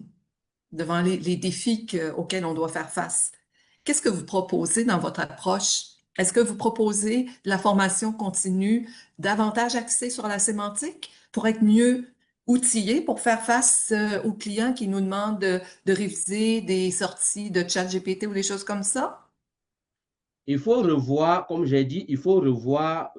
devant les défis auxquels on doit faire face. Qu'est-ce que vous proposez dans votre approche? Est-ce que vous proposez de la formation continue, davantage axée sur la sémantique pour être mieux outillés pour faire face aux clients qui nous demandent de réviser des sorties de ChatGPT ou des choses comme ça? Il faut revoir, comme j'ai dit, il faut revoir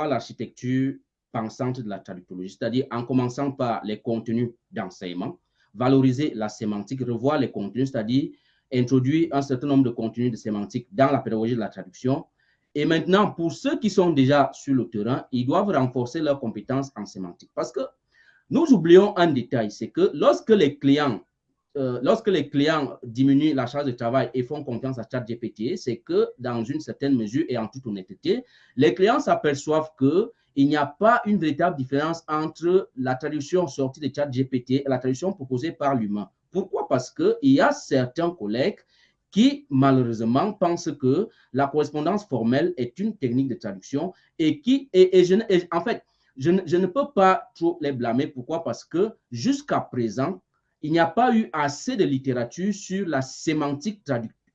l'architecture pensante de la traductologie, c'est-à-dire en commençant par les contenus d'enseignement, valoriser la sémantique, revoir les contenus, c'est-à-dire introduire un certain nombre de contenus de sémantique dans la pédagogie de la traduction. Et maintenant, pour ceux qui sont déjà sur le terrain, ils doivent renforcer leurs compétences en sémantique. Parce que nous oublions un détail, c'est que lorsque les clients diminuent la charge de travail et font confiance à ChatGPT, c'est que dans une certaine mesure et en toute honnêteté, les clients s'aperçoivent qu'il n'y a pas une véritable différence entre la traduction sortie de ChatGPT et la traduction proposée par l'humain. Pourquoi? Parce qu'il y a certains collègues qui, malheureusement, pensent que la correspondance formelle est une technique de traduction en fait, je ne peux pas trop les blâmer. Pourquoi? Parce que jusqu'à présent, il n'y a pas eu assez de littérature sur la sémantique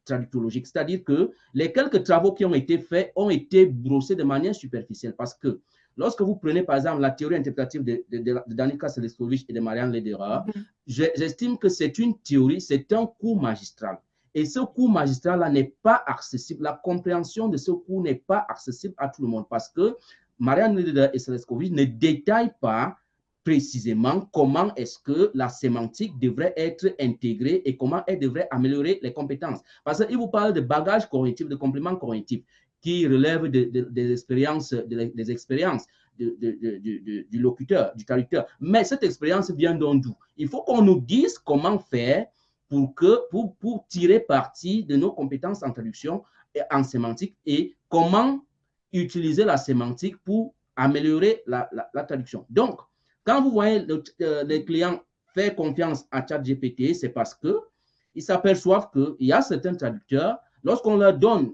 traductologique. C'est-à-dire que les quelques travaux qui ont été faits ont été brossés de manière superficielle parce que lorsque vous prenez par exemple la théorie interprétative de Danica Seleskovic et de Marianne Lederer, j'estime que c'est une théorie, c'est un cours magistral. Et ce cours magistral-là n'est pas accessible. La compréhension de ce cours n'est pas accessible à tout le monde parce que Marianne Lederer et Seleskovic ne détaillent pas précisément comment est-ce que la sémantique devrait être intégrée et comment elle devrait améliorer les compétences. Parce qu'il vous parle de bagages cognitifs, de compléments cognitifs qui relèvent des expériences, du locuteur, du traducteur. Mais cette expérience vient d'où? Il faut qu'on nous dise comment faire pour tirer parti de nos compétences en traduction et en sémantique et comment utiliser la sémantique pour améliorer la traduction. Donc, quand vous voyez les clients faire confiance à ChatGPT, c'est parce qu'ils s'aperçoivent qu'il y a certains traducteurs, lorsqu'on leur donne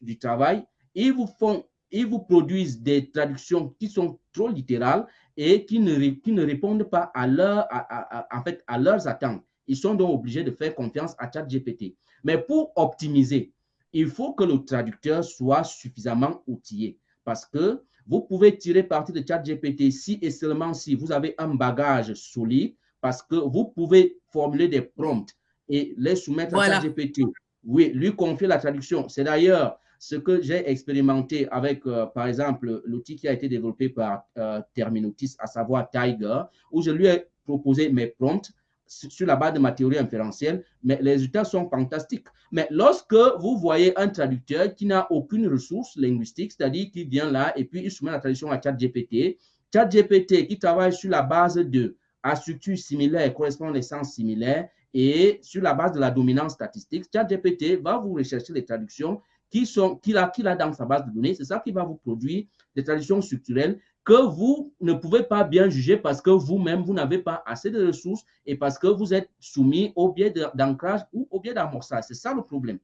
du travail, ils vous produisent des traductions qui sont trop littérales et qui ne répondent pas en fait, à leurs attentes. Ils sont donc obligés de faire confiance à ChatGPT. Mais pour optimiser, il faut que le traducteur soit suffisamment outillé parce que vous pouvez tirer parti de ChatGPT si et seulement si vous avez un bagage solide parce que vous pouvez formuler des prompts et les soumettre à Voilà. ChatGPT. Oui, lui confier la traduction. C'est d'ailleurs ce que j'ai expérimenté avec, par exemple, l'outil qui a été développé par Terminautis, à savoir Tiger, où je lui ai proposé mes prompts sur la base de ma théorie inférentielle, mais les résultats sont fantastiques. Mais lorsque vous voyez un traducteur qui n'a aucune ressource linguistique, c'est-à-dire qui vient là et puis il soumet la traduction à ChatGPT, ChatGPT qui travaille sur la base de à structure similaire, correspond à l'essence similaire, et sur la base de la dominance statistique, ChatGPT va vous rechercher les traductions qu'il a dans sa base de données. C'est ça qui va vous produire des traductions structurelles que vous ne pouvez pas bien juger parce que vous-même, vous n'avez pas assez de ressources et parce que vous êtes soumis au biais d'ancrage ou au biais d'amorçage. C'est ça le problème.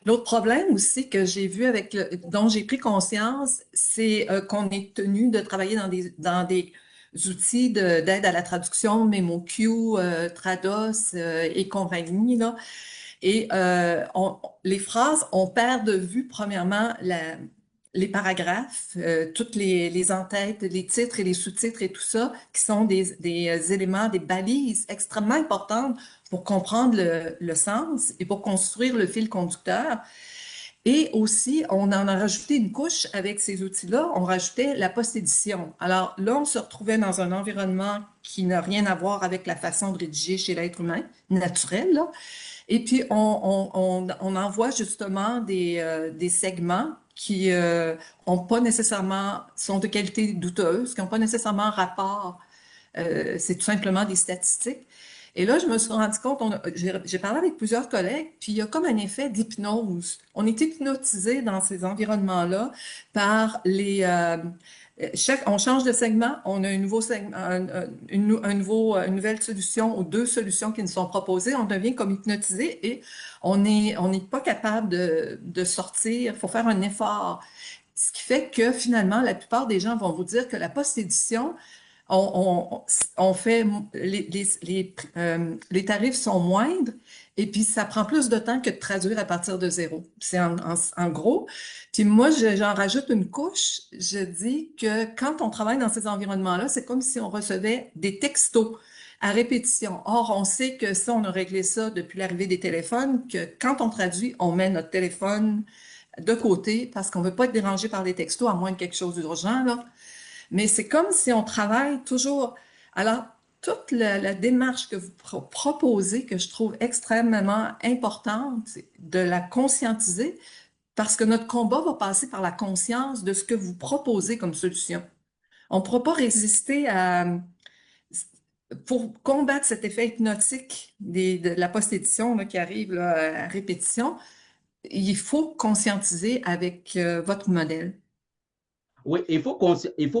L'autre problème aussi que j'ai vu dont j'ai pris conscience, c'est qu'on est tenu de travailler dans des outils d'aide à la traduction, MemoQ, Trados et compagnie, là. Et les phrases, on perd de vue, premièrement, les paragraphes, toutes les entêtes, les titres et les sous-titres et tout ça, qui sont des éléments, des balises extrêmement importantes pour comprendre le sens et pour construire le fil conducteur. Et aussi, on en a rajouté une couche avec ces outils-là, on rajoutait la post-édition. Alors là, on se retrouvait dans un environnement qui n'a rien à voir avec la façon de rédiger chez l'être humain, naturel, là. Et puis, on envoie justement des segments qui pas nécessairement, sont de qualité douteuse, qui n'ont pas nécessairement rapport. C'est tout simplement des statistiques. Et là, je me suis rendu compte, j'ai parlé avec plusieurs collègues, puis il y a comme un effet d'hypnose. On est hypnotisé dans ces environnements-là par on change de segment, on a un nouveau segment, une nouvelle solution ou deux solutions qui nous sont proposées, on devient comme hypnotisé et on n'est pas capable de sortir, il faut faire un effort. Ce qui fait que finalement, la plupart des gens vont vous dire que la post-édition, on, on fait, les tarifs sont moindres et puis ça prend plus de temps que de traduire à partir de zéro. C'est en gros. Puis moi, j'en rajoute une couche. Je dis que quand on travaille dans ces environnements-là, c'est comme si on recevait des textos à répétition. Or, on sait que ça, on a réglé ça depuis l'arrivée des téléphones, que quand on traduit, on met notre téléphone de côté parce qu'on veut pas être dérangé par les textos, à moins de quelque chose d'urgent, là. Mais c'est comme si on travaille toujours. Alors, toute la démarche que vous proposez, que je trouve extrêmement importante, c'est de la conscientiser, parce que notre combat va passer par la conscience de ce que vous proposez comme solution. On ne pourra pas résister pour combattre cet effet hypnotique de la post-édition qui arrive là, à répétition, il faut conscientiser avec votre modèle. Oui, il faut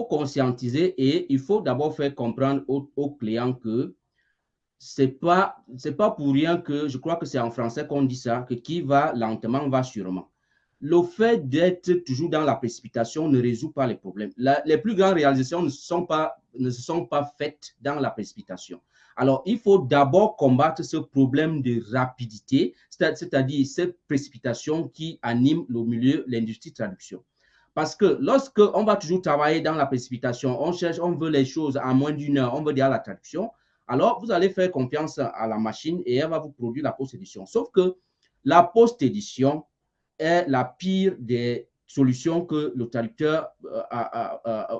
conscientiser et il faut d'abord faire comprendre aux clients que c'est pas pour rien que je crois que c'est en français qu'on dit ça, que qui va lentement va sûrement. Le fait d'être toujours dans la précipitation ne résout pas les problèmes. Les plus grandes réalisations ne se sont pas faites dans la précipitation. Alors, il faut d'abord combattre ce problème de rapidité, c'est-à-dire cette précipitation qui anime le milieu, l'industrie de traduction. Parce que lorsque on va toujours travailler dans la précipitation, on veut les choses en moins d'une heure, on veut dire la traduction, alors vous allez faire confiance à la machine et elle va vous produire la post-édition. Sauf que la post-édition est la pire des solutions que le traducteur,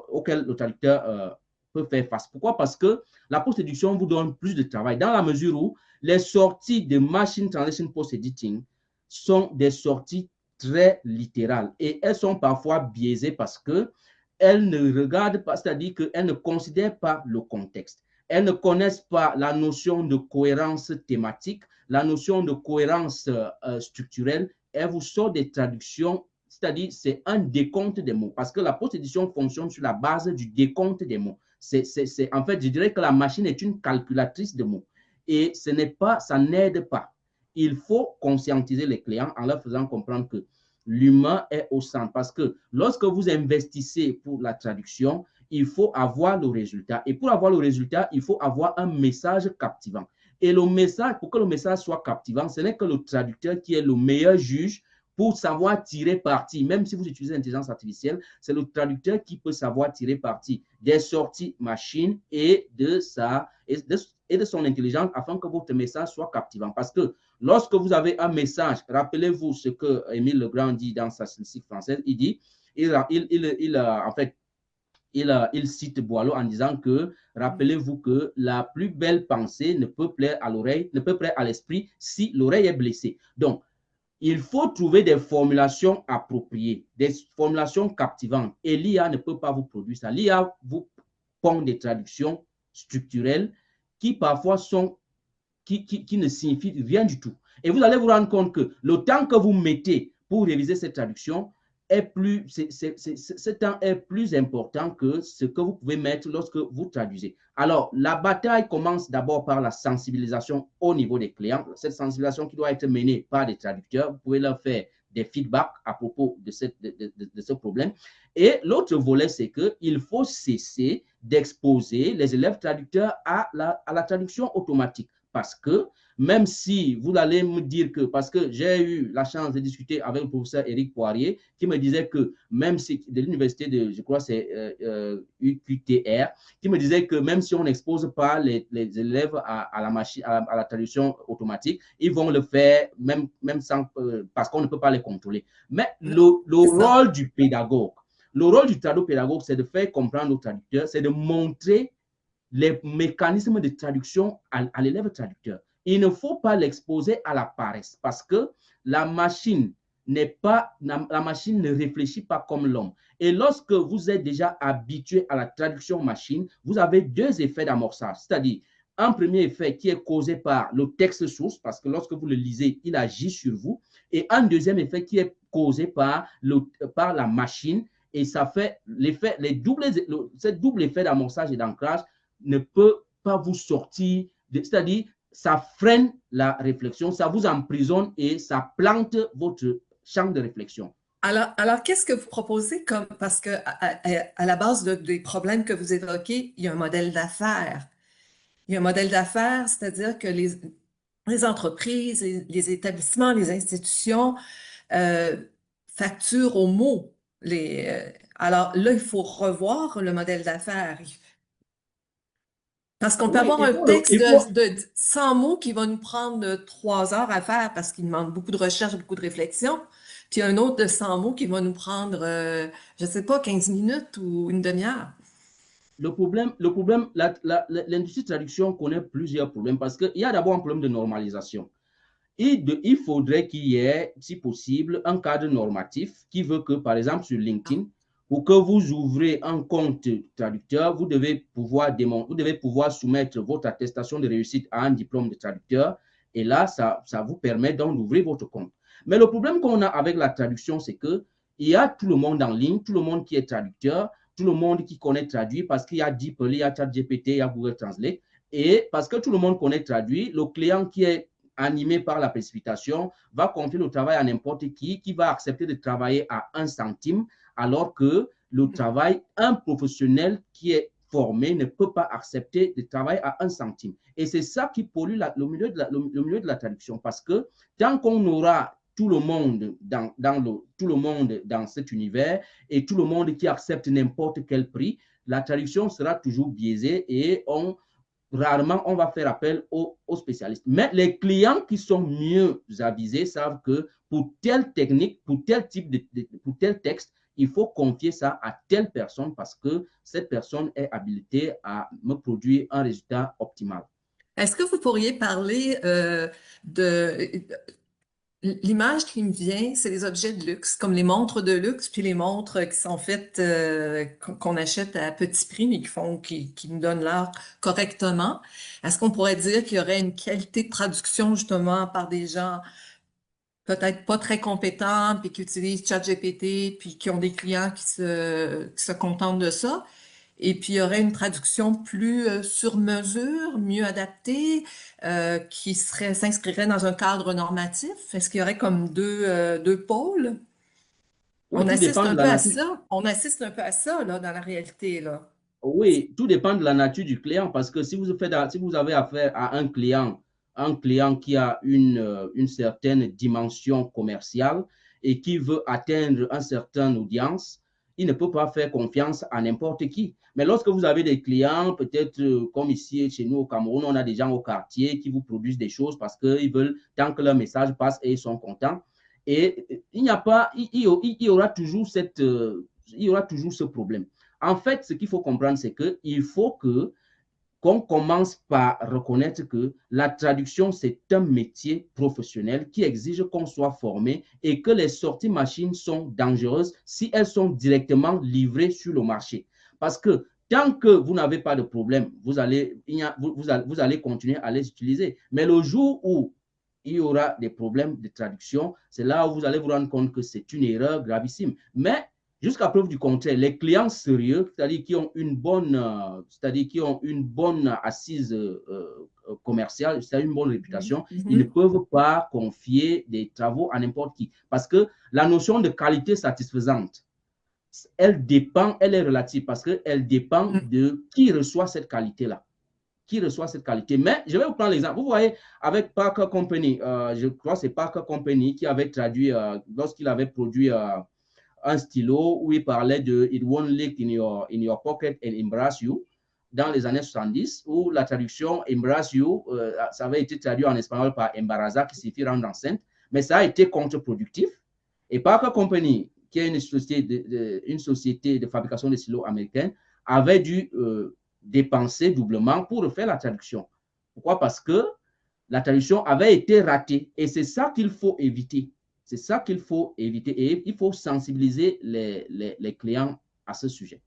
auquel le traducteur peut faire face. Pourquoi? Parce que la post-édition vous donne plus de travail dans la mesure où les sorties de Machine Translation Post-Editing sont des sorties très littérales et elles sont parfois biaisées parce qu'elles ne regardent pas, c'est-à-dire qu'elles ne considèrent pas le contexte. Elles ne connaissent pas la notion de cohérence thématique, la notion de cohérence structurelle. Elles vous sortent des traductions, c'est-à-dire c'est un décompte des mots, parce que la post-édition fonctionne sur la base du décompte des mots. En fait, je dirais que la machine est une calculatrice de mots et ça n'aide pas. Il faut conscientiser les clients en leur faisant comprendre que l'humain est au centre, parce que lorsque vous investissez pour la traduction, il faut avoir le résultat. Et pour avoir le résultat, il faut avoir un message captivant. Et le message, pour que le message soit captivant, ce n'est que le traducteur qui est le meilleur juge pour savoir tirer parti. Même si vous utilisez l'intelligence artificielle, c'est le traducteur qui peut savoir tirer parti des sorties machine et de son intelligence afin que votre message soit captivant. Parce que lorsque vous avez un message, rappelez-vous ce que Émile Legrand dit dans sa statistique française, il dit, en fait, il cite Boileau en disant que, rappelez-vous que la plus belle pensée ne peut plaire à l'oreille, ne peut plaire à l'esprit si l'oreille est blessée. Donc, il faut trouver des formulations appropriées, des formulations captivantes. Et l'IA ne peut pas vous produire ça. L'IA vous pond des traductions structurelles qui parfois qui ne signifient rien du tout. Et vous allez vous rendre compte que le temps que vous mettez pour réviser cette traduction ce temps est plus important que ce que vous pouvez mettre lorsque vous traduisez. Alors, la bataille commence d'abord par la sensibilisation au niveau des clients. Cette sensibilisation qui doit être menée par des traducteurs. Vous pouvez leur faire des feedbacks à propos de ce problème. Et l'autre volet, c'est qu'il faut cesser d'exposer les élèves traducteurs à la traduction automatique. Parce que même si vous allez me dire que, parce que j'ai eu la chance de discuter avec le professeur Éric Poirier, qui me disait que même si, de l'université de, je crois c'est UQTR, qui me disait que même si on n'expose pas les élèves à la machine, à la traduction automatique, ils vont le faire même sans, parce qu'on ne peut pas les contrôler. Mais le rôle du pédagogue, le rôle du traducteur-pédagogue, c'est de faire comprendre aux traducteurs, c'est de montrer les mécanismes de traduction à l'élève traducteur. il ne faut pas l'exposer à la paresse parce que la machine la machine ne réfléchit pas comme l'homme. Et lorsque vous êtes déjà habitué à la traduction machine, vous avez deux effets d'amorçage, c'est-à-dire un premier effet qui est causé par le texte source, parce que lorsque vous le lisez, il agit sur vous, et un deuxième effet qui est causé par la machine, et ça fait l'effet, ce double effet d'amorçage et d'ancrage ne peut pas vous sortir, c'est-à-dire ça freine la réflexion, ça vous emprisonne et ça plante votre champ de réflexion. Alors qu'est-ce que vous proposez comme, parce que à la base des problèmes que vous évoquez, il y a un modèle d'affaires. Il y a un modèle d'affaires, c'est-à-dire que les entreprises, les établissements, les institutions euh, facturent au mot. Alors là, il faut revoir le modèle d'affaires. Parce qu'on peut Oui, avoir un texte de 100 mots qui va nous prendre 3 heures à faire parce qu'il demande beaucoup de recherche, beaucoup de réflexion. Puis un autre de 100 mots qui va nous prendre, je ne sais pas, 15 minutes ou une demi-heure. L'industrie de traduction connaît plusieurs problèmes parce qu'il y a d'abord un problème de normalisation. Il faudrait qu'il y ait, si possible, un cadre normatif qui veut que, par exemple, sur LinkedIn, pour que vous ouvrez un compte traducteur, vous devez pouvoir soumettre votre attestation de réussite à un diplôme de traducteur. Et là, ça vous permet donc d'ouvrir votre compte. Mais le problème qu'on a avec la traduction, c'est qu'il y a tout le monde en ligne, tout le monde qui est traducteur, tout le monde qui connaît traduire parce qu'il y a DeepL, il y a ChatGPT, il y a Google Translate. Et parce que tout le monde connaît traduire, le client qui est animé par la précipitation va confier le travail à n'importe qui va accepter de travailler à 1 centime, alors que le travail, un professionnel qui est formé ne peut pas accepter de travailler à 1 centime. Et c'est ça qui pollue le milieu de la traduction, parce que tant qu'on aura tout le monde dans cet univers et tout le monde qui accepte n'importe quel prix, la traduction sera toujours biaisée et rarement on va faire appel aux spécialistes. Mais les clients qui sont mieux avisés savent que pour telle technique, pour tel type pour tel texte, il faut confier ça à telle personne parce que cette personne est habilitée à me produire un résultat optimal. Est-ce que vous pourriez parler de l'image qui me vient, c'est les objets de luxe, comme les montres de luxe, puis les montres qui sont faites, qu'on achète à petit prix, mais qui nous donnent l'art correctement. Est-ce qu'on pourrait dire qu'il y aurait une qualité de traduction, justement, par des gens peut-être pas très compétents, puis qui utilisent ChatGPT, puis qui ont des clients qui se contentent de ça? Et puis, il y aurait une traduction plus sur mesure, mieux adaptée, s'inscrirait dans un cadre normatif. Est-ce qu'il y aurait comme deux pôles? Oui, On tout assiste dépend un de la peu à nature. ça. On assiste un peu à ça, là, dans la réalité, là. Oui, tout dépend de la nature du client parce que si vous avez affaire à un client qui a une certaine dimension commerciale et qui veut atteindre une certaine audience, il ne peut pas faire confiance à n'importe qui. Mais lorsque vous avez des clients, peut-être comme ici chez nous au Cameroun, on a des gens au quartier qui vous produisent des choses parce qu'ils veulent, tant que leur message passe et ils sont contents. Et il n'y a pas, il y aura toujours il y aura toujours ce problème. En fait, ce qu'il faut comprendre, c'est qu'il faut qu'on commence par reconnaître que la traduction, c'est un métier professionnel qui exige qu'on soit formé et que les sorties machines sont dangereuses si elles sont directement livrées sur le marché. Parce que tant que vous n'avez pas de problème, vous allez continuer à les utiliser. Mais le jour où il y aura des problèmes de traduction, c'est là où vous allez vous rendre compte que c'est une erreur gravissime. Mais jusqu'à preuve du contraire, les clients sérieux, c'est-à-dire qui ont une bonne, assise commerciale, c'est-à-dire une bonne réputation, ils ne peuvent pas confier des travaux à n'importe qui. Parce que la notion de qualité satisfaisante, elle est relative parce qu'elle dépend de qui reçoit cette qualité-là. Qui reçoit cette qualité. Mais je vais vous prendre l'exemple. Vous voyez, avec Parker Company, je crois que c'est Parker Company qui avait traduit, lorsqu'il avait produit un stylo où il parlait de It won't leak in your pocket and embarrass you dans les années 70, où la traduction embarrass you, ça avait été traduit en espagnol par embaraza, qui signifie rendre enceinte, mais ça a été contre-productif. Et Parker Company, qui est une société de fabrication de stylos américaine, avait dû dépenser doublement pour refaire la traduction. Pourquoi? Parce que La traduction avait été ratée et c'est ça qu'il faut éviter. C'est ça qu'il faut éviter et il faut sensibiliser les clients à ce sujet.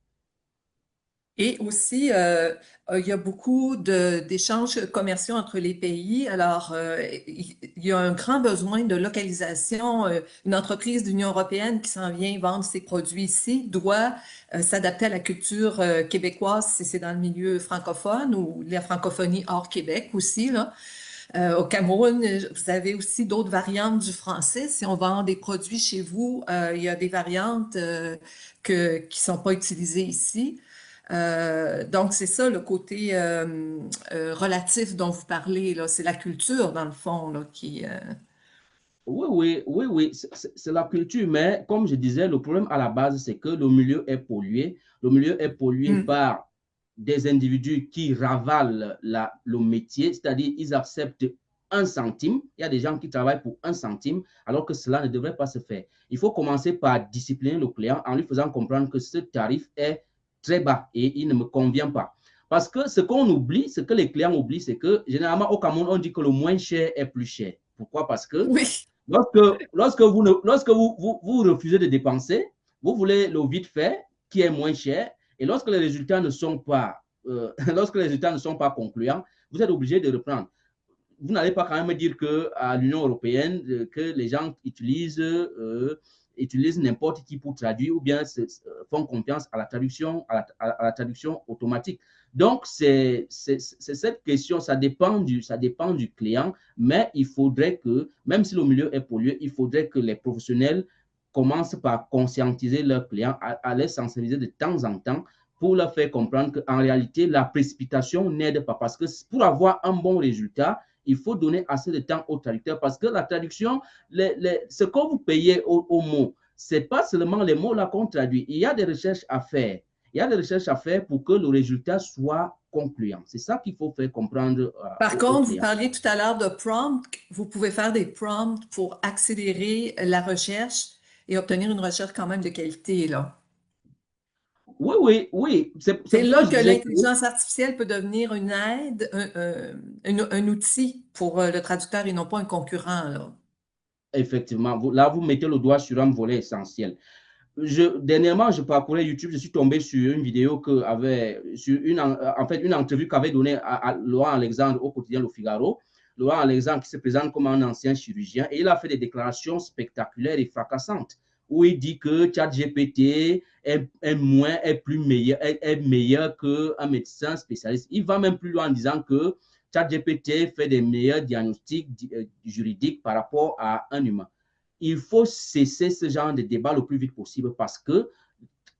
Et aussi, il y a beaucoup d'échanges commerciaux entre les pays. Alors, il y a un grand besoin de localisation. Une entreprise de l'Union européenne qui s'en vient vendre ses produits ici doit s'adapter à la culture québécoise si c'est dans le milieu francophone ou la francophonie hors Québec aussi, là. Au Cameroun, vous avez aussi d'autres variantes du français. Si on vend des produits chez vous, il y a des variantes qui sont pas utilisées ici. Donc, c'est ça le côté relatif dont vous parlez, là. C'est la culture, dans le fond, là, qui... Oui, c'est la culture, mais comme je disais, le problème à la base, c'est que le milieu est pollué. Le milieu est pollué Hmm. par des individus qui ravalent le métier, c'est-à-dire ils acceptent 1 centime. Il y a des gens qui travaillent pour 1 centime, alors que cela ne devrait pas se faire. Il faut commencer par discipliner le client en lui faisant comprendre que ce tarif est très bas et il ne me convient pas. Parce que ce qu'on oublie, ce que les clients oublient, c'est que généralement au Cameroun, on dit que le moins cher est plus cher. Pourquoi? Parce que Oui, lorsque vous refusez de dépenser, vous voulez le vite fait qui est moins cher. Et lorsque les résultats ne sont pas, lorsque les résultats ne sont pas concluants, vous êtes obligé de reprendre. Vous n'allez pas quand même dire qu'à l'Union européenne, que les gens utilisent n'importe qui pour traduire ou bien font confiance à la traduction, à la traduction automatique. Donc, c'est cette question, ça dépend du client, mais il faudrait que, même si le milieu est pollué, il faudrait que les professionnels commencent par conscientiser leurs clients, à les sensibiliser de temps en temps pour leur faire comprendre qu'en réalité, la précipitation n'aide pas. Parce que pour avoir un bon résultat, il faut donner assez de temps au traducteur parce que la traduction, ce que vous payez aux mots, ce n'est pas seulement les mots là qu'on traduit. Il y a des recherches à faire. Il y a des recherches à faire pour que le résultat soit concluant. C'est ça qu'il faut faire comprendre par aux contre, vous clients. parliez tout à l'heure de prompts. Vous pouvez faire des prompts pour accélérer la recherche et obtenir une recherche quand même de qualité, là. Oui. C'est C'est pourquoi là je que disais que, l'intelligence artificielle peut devenir une aide, un outil pour le traducteur et non pas un concurrent, là. effectivement, là, vous mettez le doigt sur un volet essentiel. Dernièrement, je parcourais YouTube, je suis tombé sur une vidéo sur une entrevue qu'avait donnée à Laurent Alexandre au quotidien Le Figaro. Laurent Alexandre qui se présente comme un ancien chirurgien et il a fait des déclarations spectaculaires et fracassantes où il dit que ChatGPT est meilleur qu'un médecin spécialiste. Il va même plus loin en disant que ChatGPT fait des meilleurs diagnostics juridiques par rapport à un humain. Il faut cesser ce genre de débat le plus vite possible parce que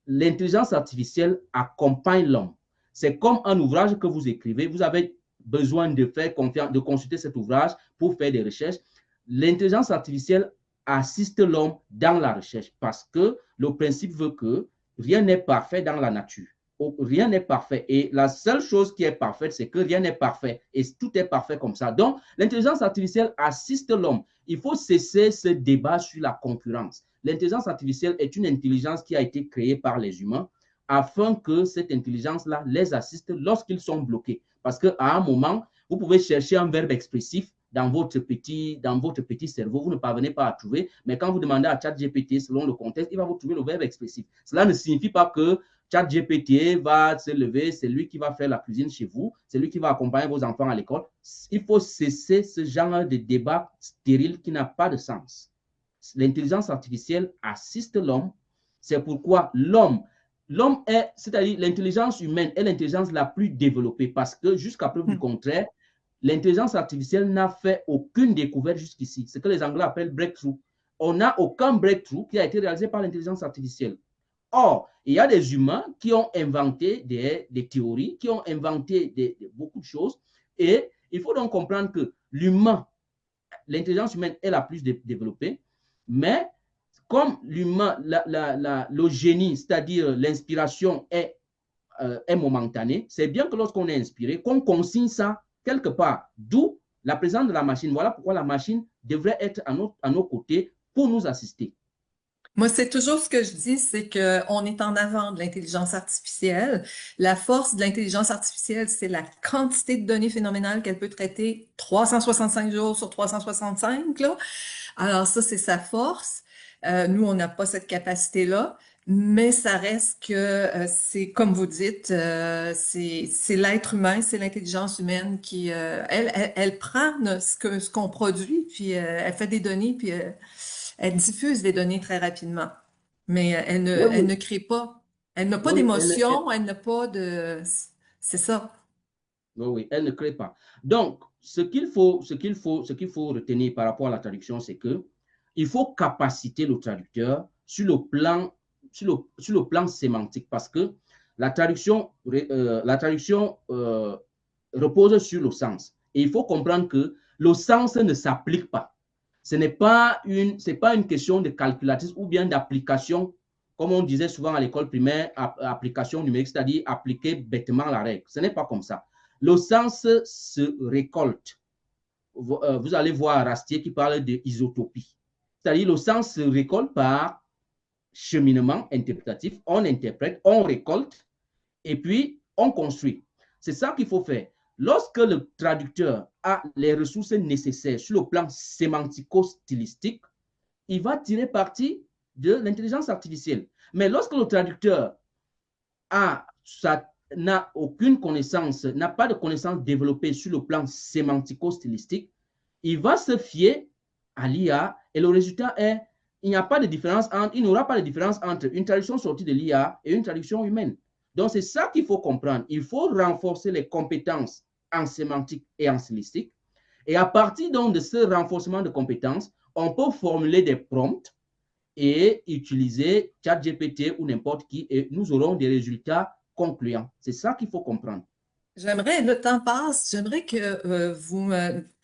l'intelligence artificielle accompagne l'homme. C'est comme un ouvrage que vous écrivez. Vous avez besoin de faire confiance, de consulter cet ouvrage pour faire des recherches. L'intelligence artificielle assiste l'homme dans la recherche parce que le principe veut que rien n'est parfait dans la nature. Rien n'est parfait. Et la seule chose qui est parfaite, c'est que rien n'est parfait. Et tout est parfait comme ça. Donc, l'intelligence artificielle assiste l'homme. Il faut cesser ce débat sur la concurrence. L'intelligence artificielle est une intelligence qui a été créée par les humains afin que cette intelligence-là les assiste lorsqu'ils sont bloqués. Parce qu'à un moment, vous pouvez chercher un verbe expressif dans votre petit cerveau, vous ne parvenez pas à trouver, mais quand vous demandez à ChatGPT, selon le contexte, il va vous trouver le verbe expressif. Cela ne signifie pas que ChatGPT va se lever, c'est lui qui va faire la cuisine chez vous, c'est lui qui va accompagner vos enfants à l'école. Il faut cesser ce genre de débat stérile qui n'a pas de sens. L'intelligence artificielle assiste l'homme. C'est pourquoi l'homme est, c'est-à-dire l'intelligence humaine est l'intelligence la plus développée parce que jusqu'à preuve du contraire, l'intelligence artificielle n'a fait aucune découverte jusqu'ici. Ce que les Anglais appellent breakthrough. On n'a aucun breakthrough qui a été réalisé par l'intelligence artificielle. Or, il y a des humains qui ont inventé des théories, qui ont inventé beaucoup de choses. Et il faut donc comprendre que l'intelligence humaine est la plus développée, mais comme l'humain, le génie, c'est-à-dire l'inspiration est momentanée, c'est bien que lorsqu'on est inspiré, qu'on consigne ça quelque part, d'où la présence de la machine. Voilà pourquoi la machine devrait être à nos côtés pour nous assister. Moi, c'est toujours ce que je dis, c'est qu'on est en avant de l'intelligence artificielle. La force de l'intelligence artificielle, c'est la quantité de données phénoménales qu'elle peut traiter 365 jours sur 365, là. Alors ça, c'est sa force. Nous, on n'a pas cette capacité-là, mais ça reste que c'est, comme vous dites, c'est l'être humain, c'est l'intelligence humaine qui, elle prend ce qu'on produit, puis elle fait des données, puis elle diffuse des données très rapidement. Mais Oui, elle ne oui, crée pas. Elle n'a pas oui, d'émotion, elle n'a pas de... C'est ça. oui, oui, elle ne crée pas. Donc, ce qu'il faut retenir par rapport à la traduction, c'est que il faut capaciter le traducteur sur le plan sémantique parce que la traduction repose sur le sens. Et il faut comprendre que le sens ne s'applique pas. Ce n'est pas une question de calculatrice ou bien d'application, comme on disait souvent à l'école primaire, application numérique, c'est-à-dire appliquer bêtement la règle. Ce n'est pas comme ça. Le sens se récolte. Vous allez voir Rastier qui parle d'isotopie. C'est-à-dire le sens se récolte par cheminement interprétatif. On interprète, on récolte et puis on construit. C'est ça qu'il faut faire. Lorsque le traducteur a les ressources nécessaires sur le plan sémantico-stylistique, il va tirer parti de l'intelligence artificielle. Mais lorsque le traducteur n'a aucune connaissance, n'a pas de connaissance développée sur le plan sémantico-stylistique, il va se fier à l'IA et le résultat est il n'y aura pas de différence entre une traduction sortie de l'IA et une traduction humaine. Donc, c'est ça qu'il faut comprendre. Il faut renforcer les compétences en sémantique et en stylistique. Et à partir donc de ce renforcement de compétences, on peut formuler des prompts et utiliser ChatGPT ou n'importe qui et nous aurons des résultats concluants. C'est ça qu'il faut comprendre. J'aimerais, le temps passe, j'aimerais que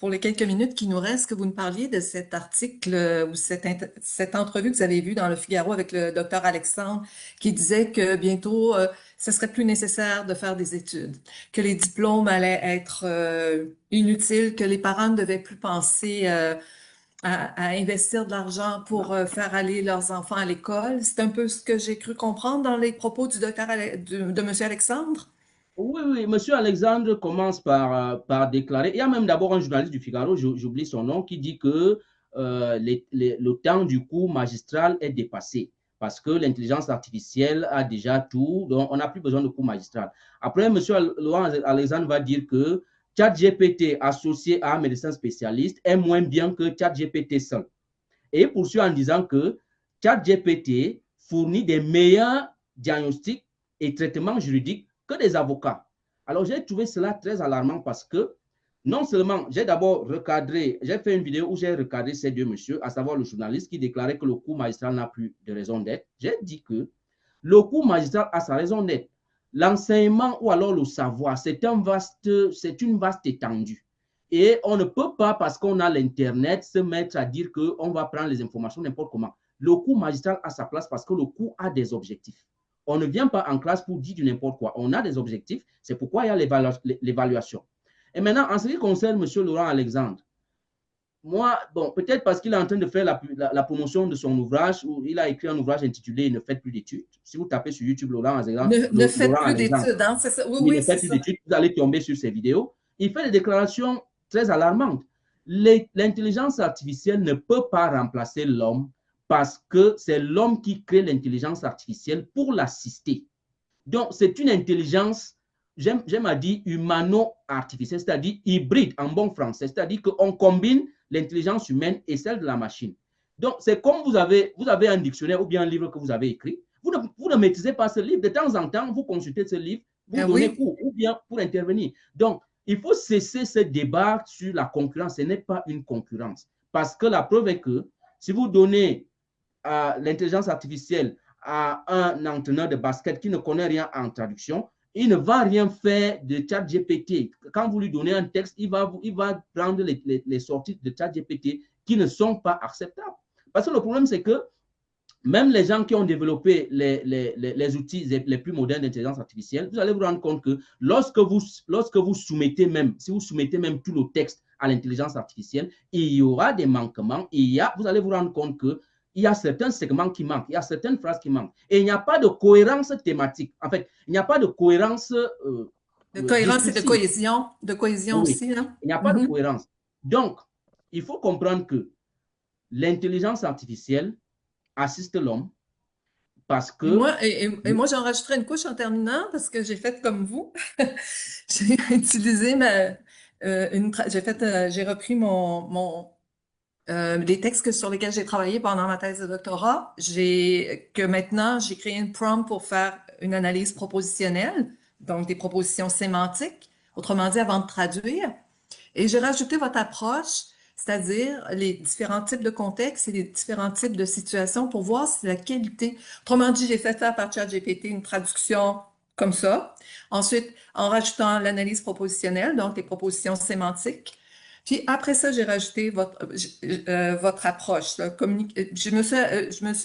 pour les quelques minutes qui nous restent, que vous nous parliez de cet article ou cette entrevue que vous avez vue dans le Figaro avec le docteur Alexandre, qui disait que bientôt, ce serait plus nécessaire de faire des études, que les diplômes allaient être inutiles, que les parents ne devaient plus penser à investir de l'argent pour faire aller leurs enfants à l'école. C'est un peu ce que j'ai cru comprendre dans les propos du de Monsieur Alexandre. Oui, oui, Monsieur Alexandre commence par déclarer, il y a même d'abord un journaliste du Figaro, j'oublie son nom, qui dit que le temps du cours magistral est dépassé parce que l'intelligence artificielle a déjà tout, donc on n'a plus besoin de cours magistral. Après, Monsieur Laurent Alexandre va dire que ChatGPT associé à un médecin spécialiste est moins bien que ChatGPT seul. Et il poursuit en disant que ChatGPT fournit des meilleurs diagnostics et traitements juridiques que des avocats. Alors, j'ai trouvé cela très alarmant parce que non seulement j'ai d'abord recadré, j'ai fait une vidéo où j'ai recadré ces deux messieurs, à savoir le journaliste qui déclarait que le cours magistral n'a plus de raison d'être. J'ai dit que le cours magistral a sa raison d'être. L'enseignement ou alors le savoir, c'est une vaste étendue. Et on ne peut pas, parce qu'on a l'Internet, se mettre à dire qu'on va prendre les informations n'importe comment. Le cours magistral a sa place parce que le cours a des objectifs. On ne vient pas en classe pour dire du n'importe quoi. On a des objectifs. C'est pourquoi il y a l'évaluation. Et maintenant, en ce qui concerne M. Laurent Alexandre, moi, bon, peut-être parce qu'il est en train de faire la promotion de son ouvrage, où il a écrit un ouvrage intitulé Ne faites plus d'études. Si vous tapez sur YouTube Laurent Alexandre, Ne faites Laurent plus Alexandre, d'études, hein, c'est ça. Oui, il oui, ne c'est fait plus ça. d'études, vous allez tomber sur ses vidéos. Il fait des déclarations très alarmantes. L'intelligence artificielle ne peut pas remplacer l'homme parce que c'est l'homme qui crée l'intelligence artificielle pour l'assister. Donc, c'est une intelligence, j'aime à dire, humano-artificielle, c'est-à-dire hybride en bon français, c'est-à-dire qu'on combine l'intelligence humaine et celle de la machine. Donc, c'est comme vous avez un dictionnaire ou bien un livre que vous avez écrit, vous ne maîtrisez pas ce livre, de temps en temps, vous consultez ce livre, vous donnez Oui, cours ou bien pour intervenir. Donc, il faut cesser ce débat sur la concurrence. Ce n'est pas une concurrence. Parce que la preuve est que si vous donnez à l'intelligence artificielle à un entraîneur de basket qui ne connaît rien en traduction, il ne va rien faire de ChatGPT. Quand vous lui donnez un texte, il va prendre les sorties de ChatGPT qui ne sont pas acceptables. Parce que le problème, c'est que même les gens qui ont développé les outils les plus modernes d'intelligence artificielle, vous allez vous rendre compte que lorsque vous soumettez même, si vous soumettez même tout le texte à l'intelligence artificielle, il y aura des manquements. Vous allez vous rendre compte que il y a certains segments qui manquent, il y a certaines phrases qui manquent. Et il n'y a pas de cohérence thématique. En fait, il n'y a pas de cohérence De cohérence et discursive. de cohésion Oui, aussi, hein? il n'y a pas de Mhm. cohérence. Donc, il faut comprendre que l'intelligence artificielle assiste l'homme parce que, Et moi, j'en rajouterai une couche en terminant parce que j'ai fait comme vous. J'ai utilisé j'ai repris les textes sur lesquels j'ai travaillé pendant ma thèse de doctorat. Maintenant, j'ai créé une prompt pour faire une analyse propositionnelle, donc des propositions sémantiques, autrement dit, avant de traduire. Et j'ai rajouté votre approche, c'est-à-dire les différents types de contextes et les différents types de situations pour voir si la qualité. Autrement dit, j'ai fait ça par ChatGPT, une traduction comme ça. Ensuite, en rajoutant l'analyse propositionnelle, donc les propositions sémantiques. Puis après ça, j'ai rajouté votre approche. Là,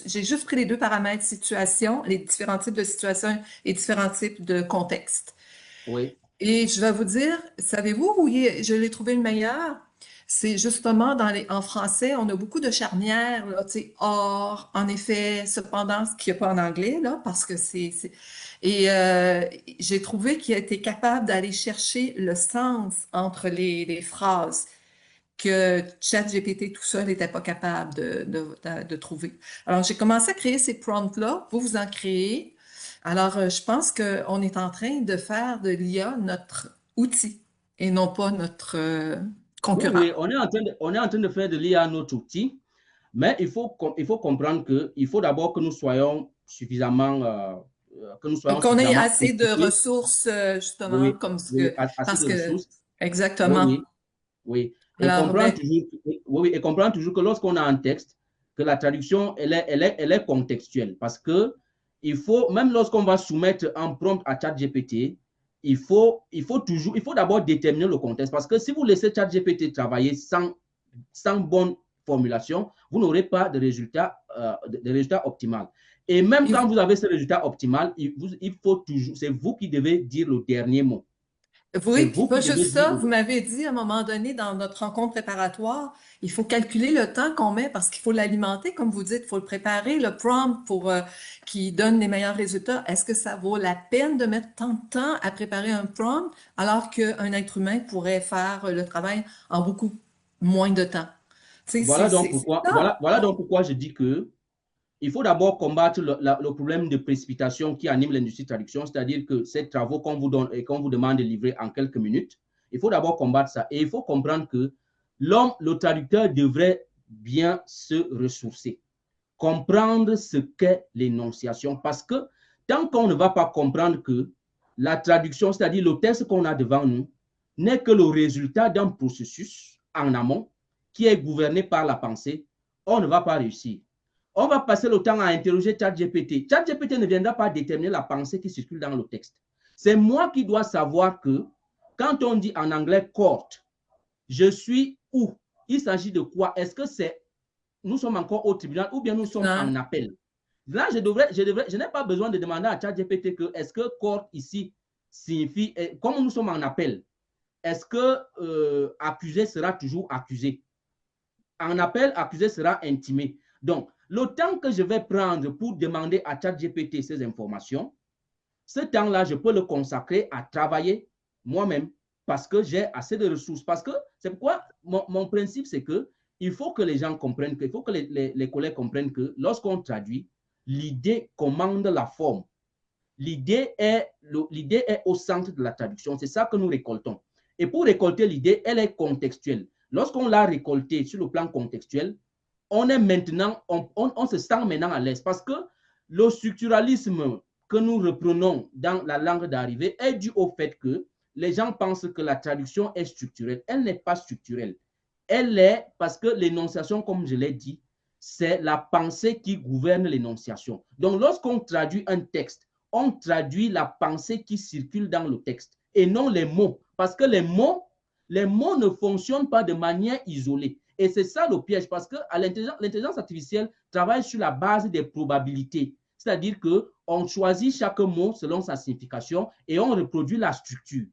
j'ai juste pris les deux paramètres situation, les différents types de situations et différents types de contextes. oui, Et je vais vous dire, savez-vous où je l'ai trouvé le meilleur? C'est justement en français, on a beaucoup de charnières, là, tu sais, or, en effet, cependant, ce qu'il n'y a pas en anglais, là, parce que et j'ai trouvé qu'il a été capable d'aller chercher le sens entre les phrases que ChatGPT tout seul n'était pas capable de trouver. Alors, j'ai commencé à créer ces prompts-là. Vous en créez. Alors, je pense qu'on est en train de faire de l'IA notre outil et non pas notre oui, concurrent. oui, on est en train de faire de l'IA notre outil, mais il faut comprendre qu'il faut d'abord que nous soyons Qu'on ait suffisamment assez de équipés, ressources, justement, oui, oui, assez parce de que, ressources, oui, exactement. oui, oui, et Alors, comprendre toujours, oui, oui, et comprendre toujours que lorsqu'on a un texte, que la traduction, elle est contextuelle, parce que il faut, même lorsqu'on va soumettre un prompt à ChatGPT, il faut d'abord déterminer le contexte, parce que si vous laissez ChatGPT travailler sans bonne formulation, vous n'aurez pas de résultat optimal. Et même il quand vous avez ce résultat optimal, il faut toujours, c'est vous qui devez dire le dernier mot. C'est Oui, puis vous pas qui juste devez dire ça, le vous dernier m'avez dit à un moment donné dans notre rencontre préparatoire, il faut calculer le temps qu'on met parce qu'il faut l'alimenter, comme vous dites, il faut le préparer, le prompt pour qui donne les meilleurs résultats. Est-ce que ça vaut la peine de mettre tant de temps à préparer un prompt alors qu'un être humain pourrait faire le travail en beaucoup moins de temps? Tu sais, c'est ça. Voilà donc pourquoi je dis que il faut d'abord combattre le problème de précipitation qui anime l'industrie de traduction, c'est-à-dire que ces travaux qu'on vous donne et qu'on vous demande de livrer en quelques minutes, il faut d'abord combattre ça. Et il faut comprendre que le traducteur devrait bien se ressourcer, comprendre ce qu'est l'énonciation, parce que tant qu'on ne va pas comprendre que la traduction, c'est-à-dire le texte qu'on a devant nous, n'est que le résultat d'un processus en amont qui est gouverné par la pensée, on ne va pas réussir. On va passer le temps à interroger ChatGPT. ChatGPT ne viendra pas déterminer la pensée qui circule dans le texte. C'est moi qui dois savoir que quand on dit en anglais court, je suis où? Il s'agit de quoi? Est-ce que c'est nous sommes encore au tribunal ou bien nous sommes en Non. appel? Là, je n'ai pas besoin de demander à ChatGPT que est-ce que court ici signifie, comme nous sommes en appel, est-ce que accusé sera toujours accusé? En appel, accusé sera intimé. Donc, le temps que je vais prendre pour demander à ChatGPT ces informations, ce temps-là, je peux le consacrer à travailler moi-même parce que j'ai assez de ressources. Parce que c'est pourquoi mon principe, c'est que il faut que les gens comprennent, il faut que les collègues comprennent que lorsqu'on traduit, l'idée commande la forme. L'idée est au centre de la traduction. C'est ça que nous récoltons. Et pour récolter l'idée, elle est contextuelle. Lorsqu'on l'a récoltée sur le plan contextuel, on se sent maintenant à l'aise parce que le structuralisme que nous reprenons dans la langue d'arrivée est dû au fait que les gens pensent que la traduction est structurelle. Elle n'est pas structurelle. Elle est parce que l'énonciation, comme je l'ai dit, c'est la pensée qui gouverne l'énonciation. Donc, lorsqu'on traduit un texte, on traduit la pensée qui circule dans le texte et non les mots. Parce que les mots ne fonctionnent pas de manière isolée. Et c'est ça le piège, parce que l'intelligence artificielle travaille sur la base des probabilités. C'est-à-dire qu'on choisit chaque mot selon sa signification et on reproduit la structure.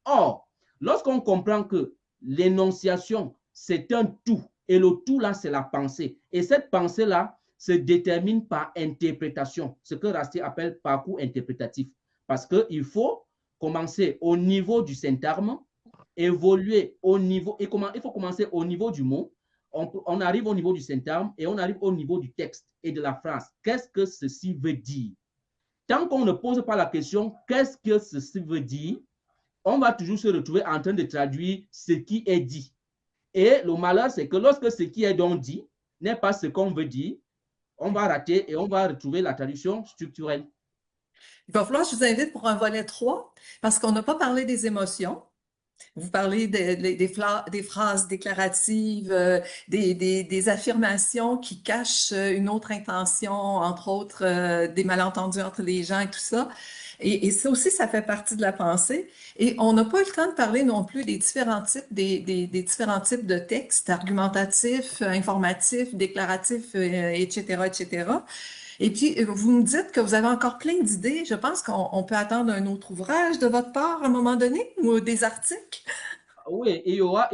Or, lorsqu'on comprend que l'énonciation, c'est un tout, et le tout là, c'est la pensée. Et cette pensée-là, se détermine par interprétation, ce que Rasty appelle parcours interprétatif. Parce qu'il faut commencer au niveau du syntagme, évoluer au niveau, et il faut commencer au niveau du mot, on arrive au niveau du syntagme et on arrive au niveau du texte et de la phrase. Qu'est-ce que ceci veut dire? Tant qu'on ne pose pas la question, qu'est-ce que ceci veut dire, on va toujours se retrouver en train de traduire ce qui est dit. Et le malheur, c'est que lorsque ce qui est donc dit n'est pas ce qu'on veut dire, on va rater et on va retrouver la traduction structurelle. Il va falloir que je vous invite pour un volet 3 parce qu'on n'a pas parlé des émotions. Vous parlez des phrases déclaratives, des affirmations qui cachent une autre intention, entre autres des malentendus entre les gens et tout ça. Et ça aussi, ça fait partie de la pensée. Et on n'a pas eu le temps de parler non plus des différents types, des différents types de textes, argumentatifs, informatifs, déclaratifs, etc., etc. Et puis, vous me dites que vous avez encore plein d'idées. Je pense qu'on peut attendre un autre ouvrage de votre part à un moment donné ou des articles. Oui, et il y aura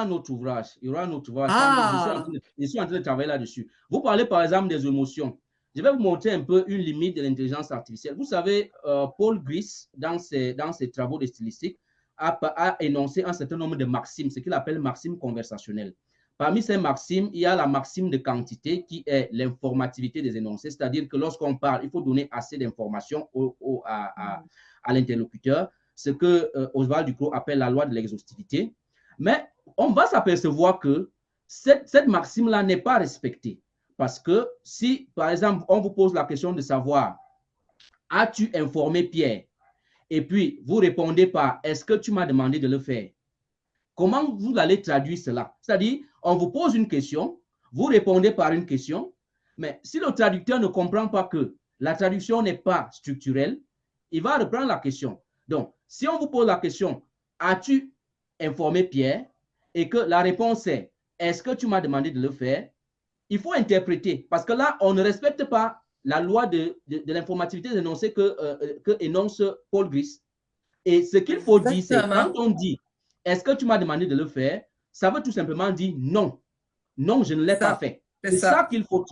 un autre ouvrage. Il y aura un autre ouvrage. Ah, Je suis en train de travailler là-dessus. Vous parlez par exemple des émotions. Je vais vous montrer un peu une limite de l'intelligence artificielle. Vous savez, Paul Gris, dans ses travaux de stylistique, a énoncé un certain nombre de maximes, ce qu'il appelle maximes conversationnelles. Parmi ces maximes, il y a la maxime de quantité qui est l'informativité des énoncés, c'est-à-dire que lorsqu'on parle, il faut donner assez d'informations à l'interlocuteur, ce que Oswald Duclos appelle la loi de l'exhaustivité. Mais on va s'apercevoir que cette maxime-là n'est pas respectée. Parce que si, par exemple, on vous pose la question de savoir, as-tu informé Pierre? Et puis, vous répondez par, est-ce que tu m'as demandé de le faire? Comment vous allez traduire cela? C'est-à-dire, on vous pose une question, vous répondez par une question, mais si le traducteur ne comprend pas que la traduction n'est pas structurelle, il va reprendre la question. Donc, si on vous pose la question, as-tu informé Pierre? Et que la réponse est, est-ce que tu m'as demandé de le faire? Il faut interpréter, parce que là, on ne respecte pas la loi de l'informativité d'énoncer que énonce Paul Gris. Et ce qu'il faut dire, c'est quand exactement. on dit est-ce que tu m'as demandé de le faire, ça veut tout simplement dire non. Non, je ne l'ai pas Ça, fait. c'est C'est ça ça. qu'il faut,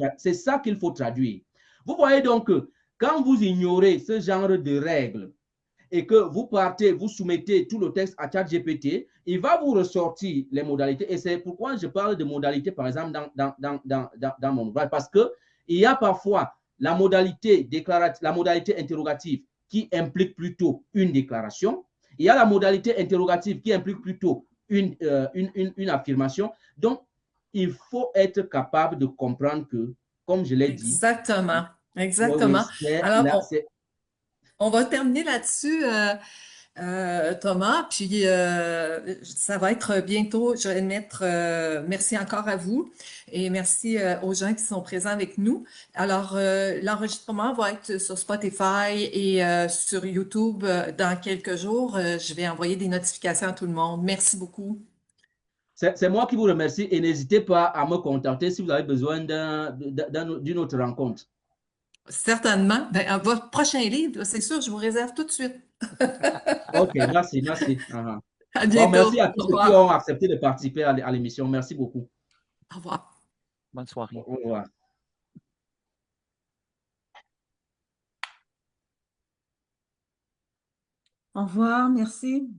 faut traduire. Vous voyez donc que quand vous ignorez ce genre de règles et que vous partez, vous soumettez tout le texte à ChatGPT, il va vous ressortir les modalités. Et c'est pourquoi je parle de modalités, par exemple, dans mon ouvrage. Parce qu'il y a parfois la modalité interrogative qui implique plutôt une déclaration. Il y a la modalité interrogative qui implique plutôt une affirmation. Donc, il faut être capable de comprendre que, comme je l'ai dit, Exactement. oui, oui, Exactement. Alors, c'est on va terminer là-dessus, Thomas, puis ça va être bientôt, je vais mettre, merci encore à vous et merci aux gens qui sont présents avec nous. Alors, l'enregistrement va être sur Spotify et sur YouTube dans quelques jours. Je vais envoyer des notifications à tout le monde. Merci beaucoup. C'est moi qui vous remercie et n'hésitez pas à me contacter si vous avez besoin d'une autre rencontre. Certainement. Ben, votre prochain livre, c'est sûr, je vous réserve tout de suite. OK, merci, merci. Uh-huh. À Bon, merci bientôt. à Au tous ceux qui ont revoir. accepté de participer à l'émission. Merci beaucoup. Au revoir. Bonne soirée. Au revoir. Au revoir, merci.